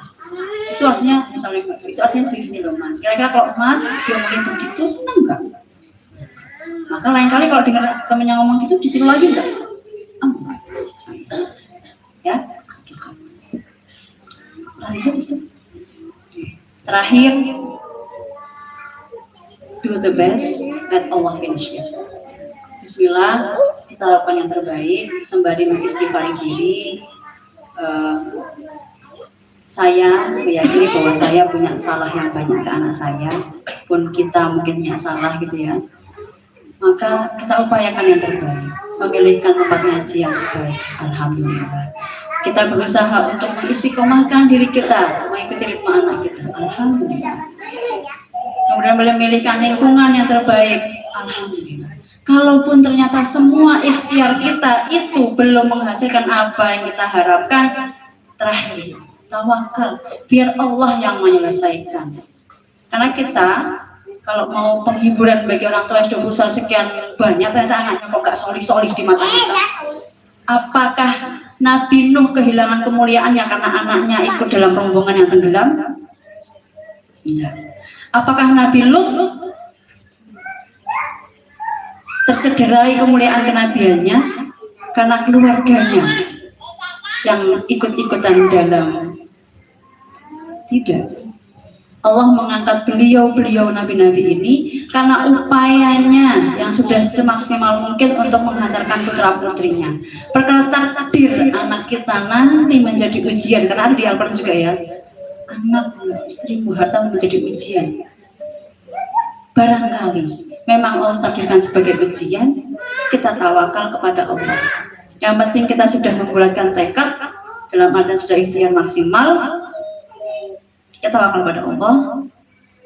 Itu artinya misalnya itu artinya begini loh Mas. Kira-kira kalau Mas diomongin begitu seneng nggak? Maka lain kali kalau dengar temennya ngomong gitu ditiru lagi enggak? Ya. Lanjut itu. Terakhir, do the best, let Allah finish it. Bismillah, kita lakukan yang terbaik sembari mengistighfari diri. Saya meyakini bahwa saya punya salah yang banyak ke anak saya, pun kita mungkin punya salah gitu ya. Maka kita upayakan yang terbaik, memilihkan tempat ngaji yang terbaik. Alhamdulillah. Kita berusaha untuk mengistiqomahkan diri kita, mengikuti ritme anak kita. Alhamdulillah. Kemudian memilihkan lingkungan yang terbaik. Alhamdulillah. Kalaupun ternyata semua ikhtiar kita itu belum menghasilkan apa yang kita harapkan, terakhir tawakal, biar Allah yang menyelesaikan. Karena kita kalau mau penghiburan bagi orang tua sudah berusaha sekian banyak, ternyata anaknya kok gak soli-soli di mata kita. Apakah Nabi Nuh kehilangan kemuliaannya karena anaknya ikut dalam rombongan yang tenggelam? Tidak. Apakah Nabi Lut tercederai kemuliaan kenabiannya karena keluarganya yang ikut-ikutan dalam? Tidak. Allah mengangkat beliau nabi-nabi ini karena upayanya yang sudah semaksimal mungkin untuk menghantarkan putra-putrinya. Perkara takdir anak kita nanti menjadi ujian, karena ada di Al-Quran juga ya, anak, istrimu, harta menjadi ujian. Barangkali memang Allah takdirkan sebagai ujian, kita tawakal kepada Allah. Yang penting kita sudah membulatkan tekad, dalam artian sudah ikhtiar maksimal, kita tawakal kepada Allah,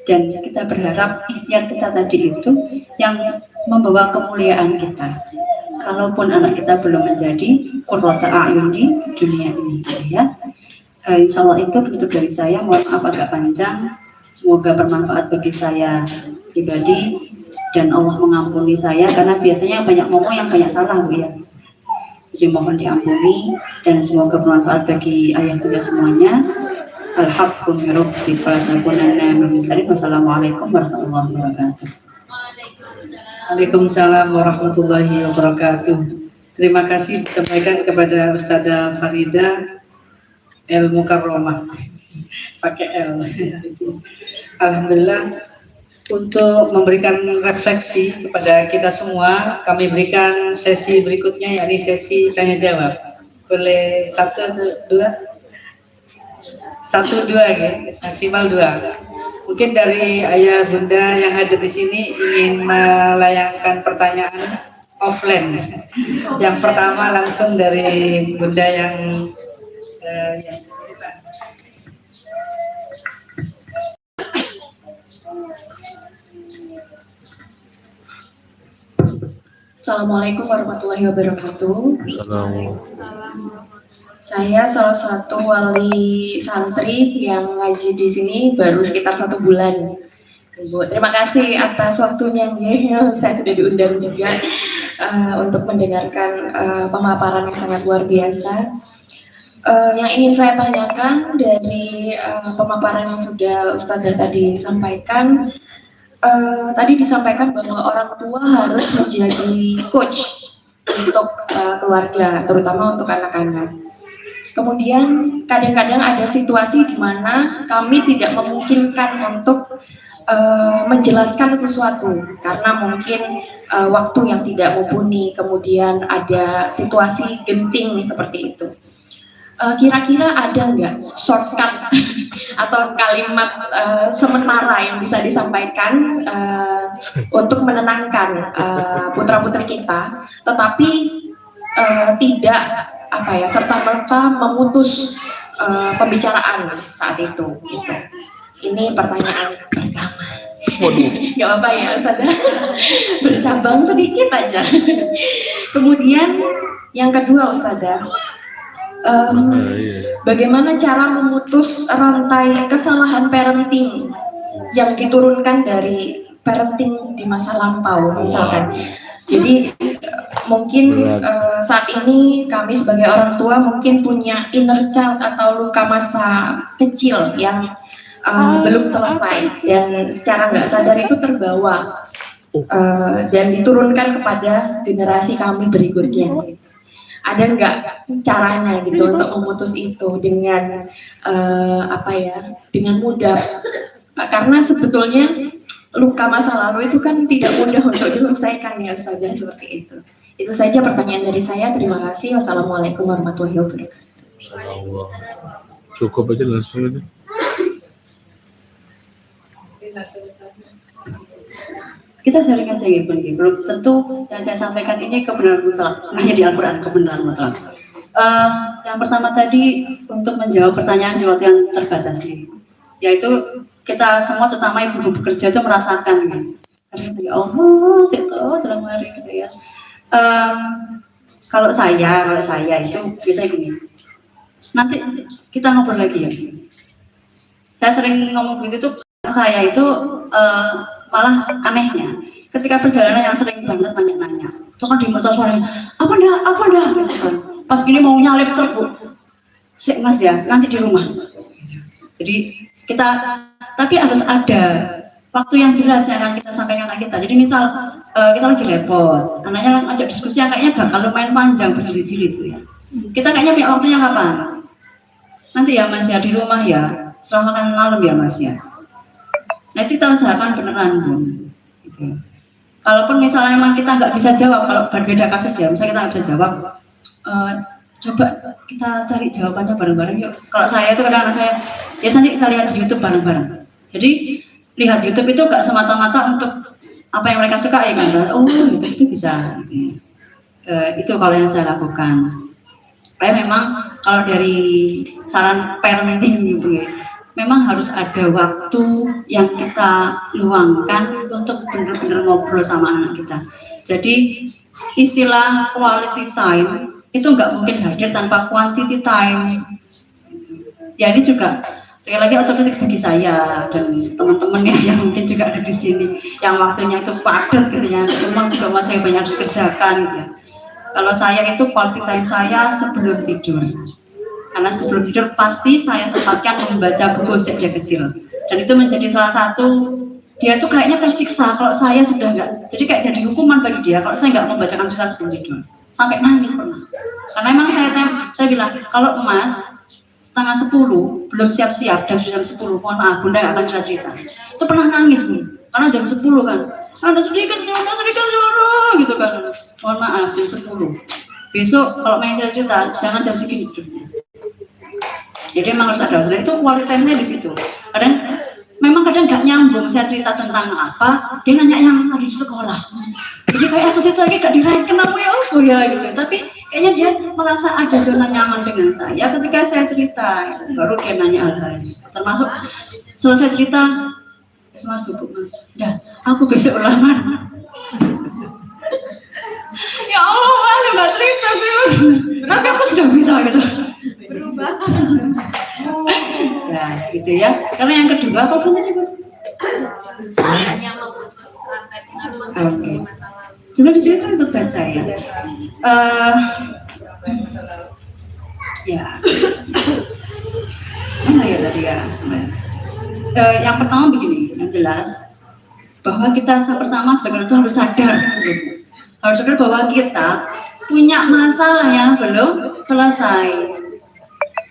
dan kita berharap ikhtiar kita tadi itu yang membawa kemuliaan kita. Kalaupun anak kita belum menjadi qurrata a'yun di dunia ini, ya. Insya Allah itu penutup dari saya. Mohon maaf agak panjang. Semoga bermanfaat bagi saya pribadi dan Allah mengampuni saya, karena biasanya banyak ngomong yang banyak salah Bu ya. Jadi mohon diampuni dan semoga bermanfaat bagi ayah bunda semuanya. Alhamdulillah. Wassalamualaikum warahmatullahi wabarakatuh. Waalaikumsalam warahmatullahi wabarakatuh. Terima kasih disampaikan kepada Ustazah Farida El Mukarromah, pakai L. Alhamdulillah, untuk memberikan refleksi kepada kita semua, kami berikan sesi berikutnya, yakni sesi tanya jawab. Boleh satu dua ya, maksimal dua. Mungkin dari ayah bunda yang hadir di sini ingin melayangkan pertanyaan offline. Yang pertama langsung dari bunda yang ya. Assalamualaikum warahmatullahi wabarakatuh. Saya salah satu wali santri yang ngaji di sini baru sekitar 1 bulan. Ibu, terima kasih atas waktunya. Saya sudah diundang juga untuk mendengarkan pemaparan yang sangat luar biasa. Yang ingin saya tanyakan dari pemaparan yang sudah Ustazah tadi sampaikan, tadi disampaikan bahwa orang tua harus menjadi coach untuk keluarga, terutama untuk anak-anak. Kemudian kadang-kadang ada situasi di mana kami tidak memungkinkan untuk menjelaskan sesuatu karena mungkin waktu yang tidak mumpuni, kemudian ada situasi genting seperti itu. Kira-kira ada nggak shortcut atau kalimat sementara yang bisa disampaikan untuk menenangkan putra-putri kita, tetapi tidak serta-merta memutus pembicaraan saat itu. Gitu. Ini pertanyaan pertama. Gak apa-apa ya, Ustazah. Bercabang sedikit aja. Kemudian yang kedua, Ustazah. Bagaimana cara memutus rantai kesalahan parenting yang diturunkan dari parenting di masa lampau misalkan. Jadi mungkin saat ini kami sebagai orang tua mungkin punya inner child atau luka masa kecil yang belum selesai dan secara nggak sadar itu terbawa dan diturunkan kepada generasi kami berikutnya. Ada nggak caranya gitu untuk memutus itu dengan dengan mudah? Karena sebetulnya luka masa lalu itu kan tidak mudah untuk diselesaikan ya Ustazah, seperti itu. Itu saja pertanyaan dari saya. Terima kasih. Wassalamualaikum warahmatullahi wabarakatuh. Cukup aja langsung aja. Kita sering aja ya Bun, belum tentu yang saya sampaikan ini kebenaran mutlak, hanya di Al-Quran kebenaran mutlak. Yang pertama tadi untuk menjawab pertanyaan di waktu yang terbatas, yaitu kita semua terutama ibu bekerja itu merasakan ya Allah itu dalam hari gitu ya. Kalau saya itu biasanya gini, nanti kita ngobrol lagi ya. Saya sering ngomong begitu tuh, saya itu malah anehnya ketika perjalanan yang sering banget nanya-nanya itu kan di motor suaranya apa dah gitu kan, pas gini mau nyalip truk Bu, sik Mas ya nanti di rumah. Jadi kita tapi harus ada waktu yang jelas yang akan kita sampaikan anak kita. Jadi misal kita lagi repot, anaknya ngajak diskusi yang kayaknya bakal lumayan panjang berjilid-jilid tuh ya, kita kayaknya punya waktunya kapan? Nanti ya Mas ya di rumah ya setelah makan malam ya Mas ya. Nah itu kita usahakan beneran Bu. Gitu. Kalaupun misalnya memang kita nggak bisa jawab, kalau berbeda kasus ya, misalnya kita nggak bisa jawab, coba kita cari jawabannya bareng-bareng yuk. Kalau saya itu kadang-kadang saya, ya nanti kita lihat di YouTube bareng-bareng. Jadi lihat YouTube itu nggak semata-mata untuk apa yang mereka suka ya kan? Oh YouTube itu bisa. Gitu. Itu kalau yang saya lakukan. Kayak memang kalau dari saran parenting gitu ya. Memang harus ada waktu yang kita luangkan untuk benar-benar ngobrol sama anak kita. Jadi istilah quality time itu nggak mungkin hadir tanpa quantity time. Ya ini juga sekali lagi otomatis bagi saya dan teman-teman yang mungkin juga ada di sini yang waktunya itu padat gitu ya, memang juga masih banyak harus kerjakan gitu ya. Kalau saya itu quality time saya sebelum tidur. Karena sebelum tidur pasti saya sempatkan membaca buku sejak dia kecil, dan itu menjadi salah satu dia tuh kayaknya tersiksa kalau saya sudah nggak, jadi kayak jadi hukuman bagi dia kalau saya nggak membacakan cerita sebelum tidur, sampai nangis pernah. Karena emang saya bilang kalau Mas 9:30 belum siap-siap dan sudah jam 10, mohon maaf Bunda nggak akan cerita. Itu pernah nangis Bu, karena jam 10 kan, ada sedikit gitu kan, mohon maaf jam 10. Besok kalau main cerita jangan jam segini tidurnya. Jadi emang harus ada, dan itu quality time-nya di situ. Memang kadang nggak nyambung saya cerita tentang apa, dia nanya yang tadi di sekolah. Jadi kayak aku cerita lagi gak diraih kenapa ya aku ya gitu. Tapi kayaknya dia merasa ada zona nyaman dengan saya ketika saya cerita. Baru dia nanya hal-hal itu. Termasuk selesai cerita, Mas bubuk Mas, udah aku besok ulangan. Ya Allah, aku nggak cerita sih, tapi aku sudah bisa gitu. Berubah. Nah, gitu ya. Karena yang kedua, apa pun tadi Bu? Oke. Coba di sini untuk baca ya. Ya. Mana ya tadi ya? Yang pertama begini, yang jelas bahwa kita pertama sebagai itu harus sadar, harus sadar bahwa kita punya masalah yang belum selesai.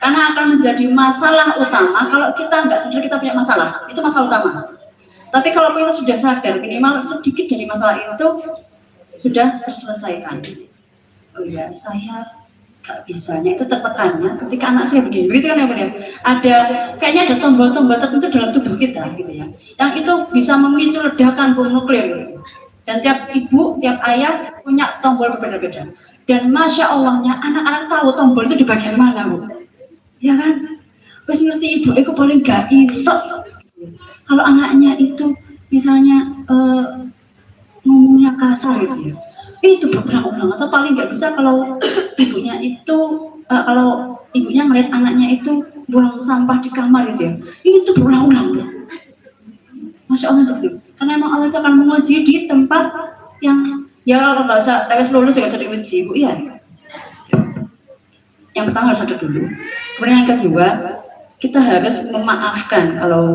Karena akan menjadi masalah utama kalau kita nggak sadar kita punya masalah, itu masalah utama. Tapi kalau kita sudah sadar minimal sedikit dari masalah itu sudah terselesaikan. Oh ya, saya nggak bisanya itu tertekannya ketika anak saya begini, begitu kan ya Bu ya? Ada kayaknya ada tombol-tombol tertentu dalam tubuh kita gitu ya, yang itu bisa memicu ledakan bom nuklir gitu. Dan tiap ibu, tiap ayah punya tombol berbeda-beda. Dan masya Allahnya anak-anak tahu tombol itu di bagian mana Bu. Ya kan, pas ngerti ibu itu paling gak iso. Kalau anaknya itu misalnya ngomongnya kasar gitu ya, itu berulang-ulang. Atau paling gak bisa kalau ibunya itu kalau ibunya melihat anaknya itu buang sampah di kamar gitu ya, itu berulang-ulang. Masya Allah itu. Karena emang Allah itu akan menguji di tempat yang ya kalau nggak usah TWS lulus ya nggak usah diuji Bu ya. Yang pertama harus sadar dulu. Kemudian yang kedua, kita harus memaafkan. Kalau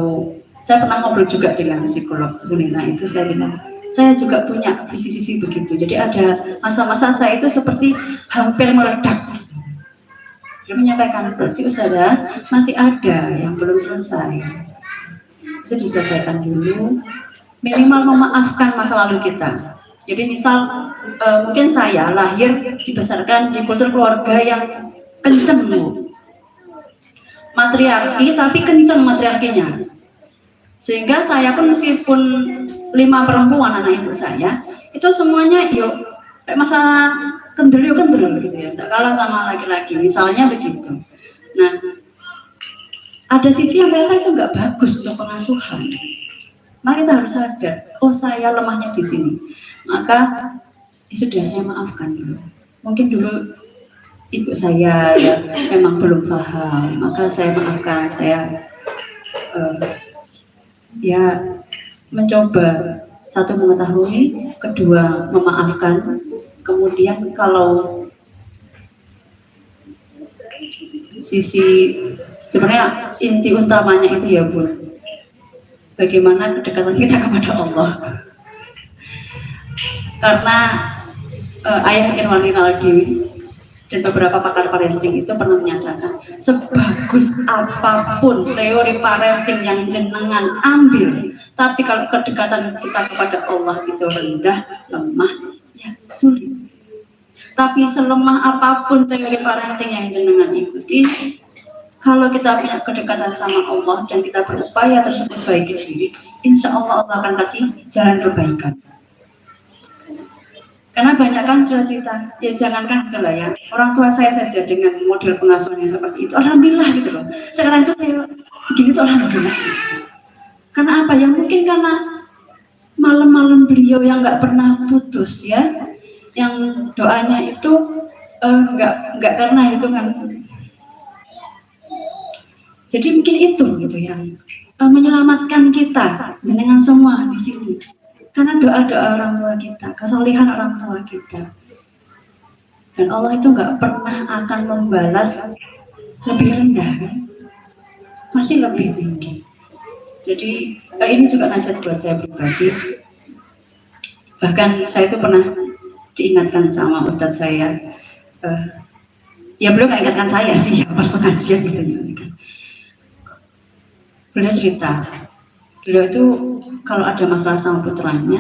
saya pernah ngobrol juga dengan psikolog Bu Nina, itu saya bilang, saya juga punya sisi-sisi begitu. Jadi ada masa-masa saya itu seperti hampir meledak. Dia menyampaikan, berarti Ustazah masih ada yang belum selesai. Itu diselesaikan dulu. Minimal memaafkan masa lalu kita. Jadi misal mungkin saya lahir dibesarkan di kultur keluarga yang kenceng Bu, matriarki tapi kenceng matriarkinya, sehingga saya pun meskipun 5 perempuan anak ibu saya itu semuanya yuk kayak masalah kendel gitu ya, tidak kalah sama laki-laki misalnya begitu. Nah, ada sisi yang ternyata itu nggak bagus untuk pengasuhan, maka kita harus sadar, oh saya lemahnya di sini, maka sudah saya maafkan dulu. Mungkin dulu ibu saya ya, memang belum paham, maka saya maafkan, saya ya mencoba satu mengetahui, kedua memaafkan, kemudian kalau sisi sebenarnya inti utamanya itu ya Bu, bagaimana kedekatan kita kepada Allah. Karena Ayah Irwan Rinaldi dan beberapa pakar parenting itu pernah menyatakan, sebagus apapun teori parenting yang jenengan ambil, tapi kalau kedekatan kita kepada Allah itu rendah, lemah, ya sulit. Tapi selemah apapun teori parenting yang jenengan ikuti, kalau kita punya kedekatan sama Allah dan kita berupaya tersebut baiki diri, insya Allah Allah akan kasih jalan perbaikan. Karena banyak kan cerita, ya jangankan gitu lah ya, orang tua saya saja dengan model pengasuhan yang seperti itu, alhamdulillah gitu loh. Sekarang itu saya begini tuh alhamdulillah. Karena apa? Ya mungkin karena malam-malam beliau yang nggak pernah putus ya, yang doanya itu nggak karena itu kan. Jadi mungkin itu gitu yang menyelamatkan kita dengan semua di sini. Karena doa-doa orang tua kita, kesolihan orang tua kita. Dan Allah itu nggak pernah akan membalas lebih rendah kan? Pasti lebih tinggi. Jadi ini juga nasihat buat saya pribadi. Bahkan saya itu pernah diingatkan sama ustadz saya, ya beliau nggak ingatkan saya sih ya pas pengajian gitu ya kan. Beliau cerita, beliau itu kalau ada masalah sama putranya,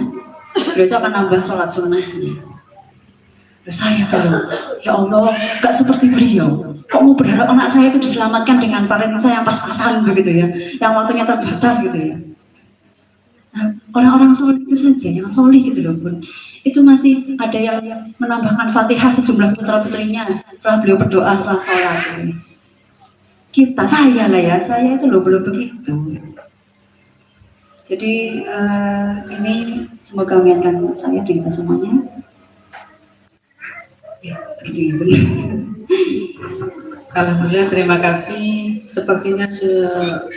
beliau itu akan nambah sholat sunnahnya. Terus saya tahu, ya Allah, gak seperti beliau. Kok mau berharap anak saya itu diselamatkan dengan parenting saya yang pas-pasan begitu ya, yang waktunya terbatas gitu ya. Nah, orang-orang soleh itu saja, yang soleh gitu loh Bun, itu masih ada yang menambahkan Fatihah sejumlah putra-putrinya setelah beliau berdoa setelah sholat gitu. Kita, saya lah ya, saya itu loh belum begitu. Jadi ini semoga mengingatkan saya dan kita semuanya. Ya, Alhamdulillah, terima kasih. Sepertinya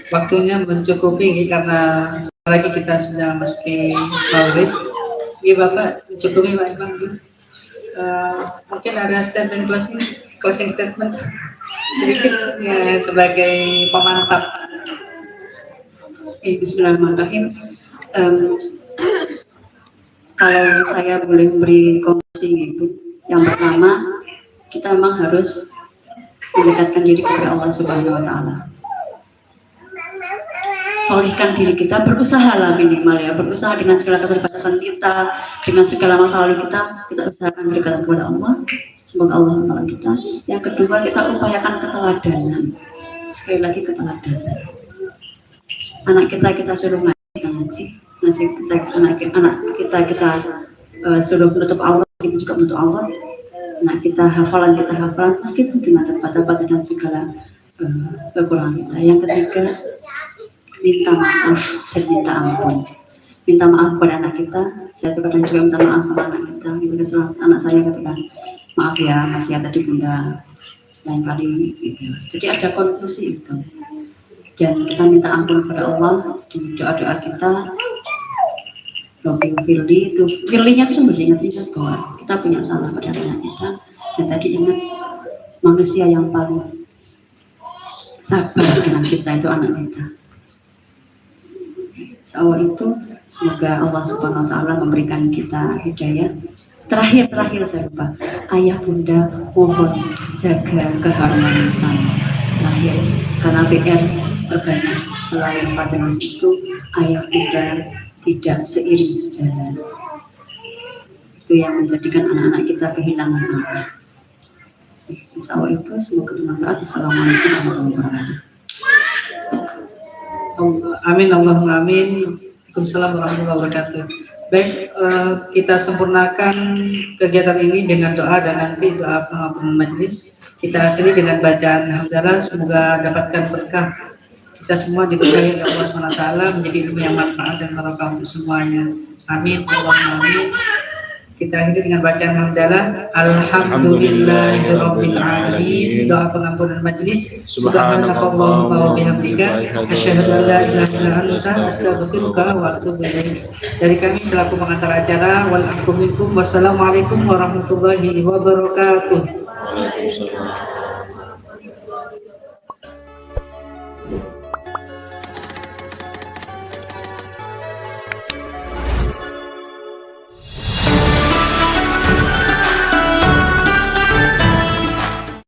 waktunya mencukupi karena lagi kita sudah masuki maghrib. Iya Bapak, mencukupi Pak Imam. Mungkin ada statement closing statement sedikit ya, sebagai pemantap. Bismillahirrahmanirrahim. Kalau saya boleh beri konklusi gitu, yang pertama kita memang harus mendekatkan diri kepada Allah Subhanahu Wa Taala. Solihkan diri kita, berusaha lah minimal ya, berusaha dengan segala keterbatasan kita, dengan segala masa lalu kita usahakan dekat kepada Allah. Semoga Allah menolong kita. Yang kedua, kita upayakan keteladanan. Sekali lagi keteladanan. Anak kita suruh ngaji, anak kita suruh menutup aurat, kita juga menutup aurat. Anak kita hafalan meskipun dengan terbata-bata dan segala kekurangan kita. Yang ketiga, minta maaf dan minta ampun. Minta maaf kepada anak kita. Saya kadang juga minta maaf sama anak kita. Gitu kesalahan anak saya ketika maaf ya Mas ya tadi Bunda lain kali gitu. Jadi ada konklusi itu. Dan kita minta ampun kepada Allah di doa-doa kita. Lomping firli itu, firlinya itu sambil ingat bahwa kita punya salah pada anak kita. Dan tadi ingat manusia yang paling sabar dengan kita itu anak kita. Soal itu semoga Allah Subhanahu Wa Taala memberikan kita hidayah. Terakhir saya lupa, ayah bunda mohon jaga keharmonisan lahir karena PR berbanyak. Selain pada masa itu ayah bunda tidak seiring sejalan. Itu yang menjadikan anak-anak kita kehilangan arah. Insya Allah itu semoga bermanfaat. Assalamualaikum warahmatullahi wabarakatuh. Amin, Allahumma amin. Waalaikumsalam warahmatullahi wabarakatuh. Baik, kita sempurnakan kegiatan ini dengan doa dan nanti doa pengampunan majelis. Kita akhiri dengan bacaan hamdalah. Semoga dapatkan berkah. Kita semua diberkahi oleh Allah SWT menjadi ilmu yang manfaat dan barokah untuk semuanya. Amin, Allahumma amin. Kita akhiri dengan bacaan hamdalah. Alhamdulillahirabbil alamin. Doa pengampunan majelis. Subhanakallahumma wa bihamdika asyhadu an la ilaha illa anta astaghfiruka wa atubu ilaik. Dari kami selaku pengantar acara, wal afu minkum. Wassalamualaikum warahmatullahi wabarakatuh. Waalaikumsalam.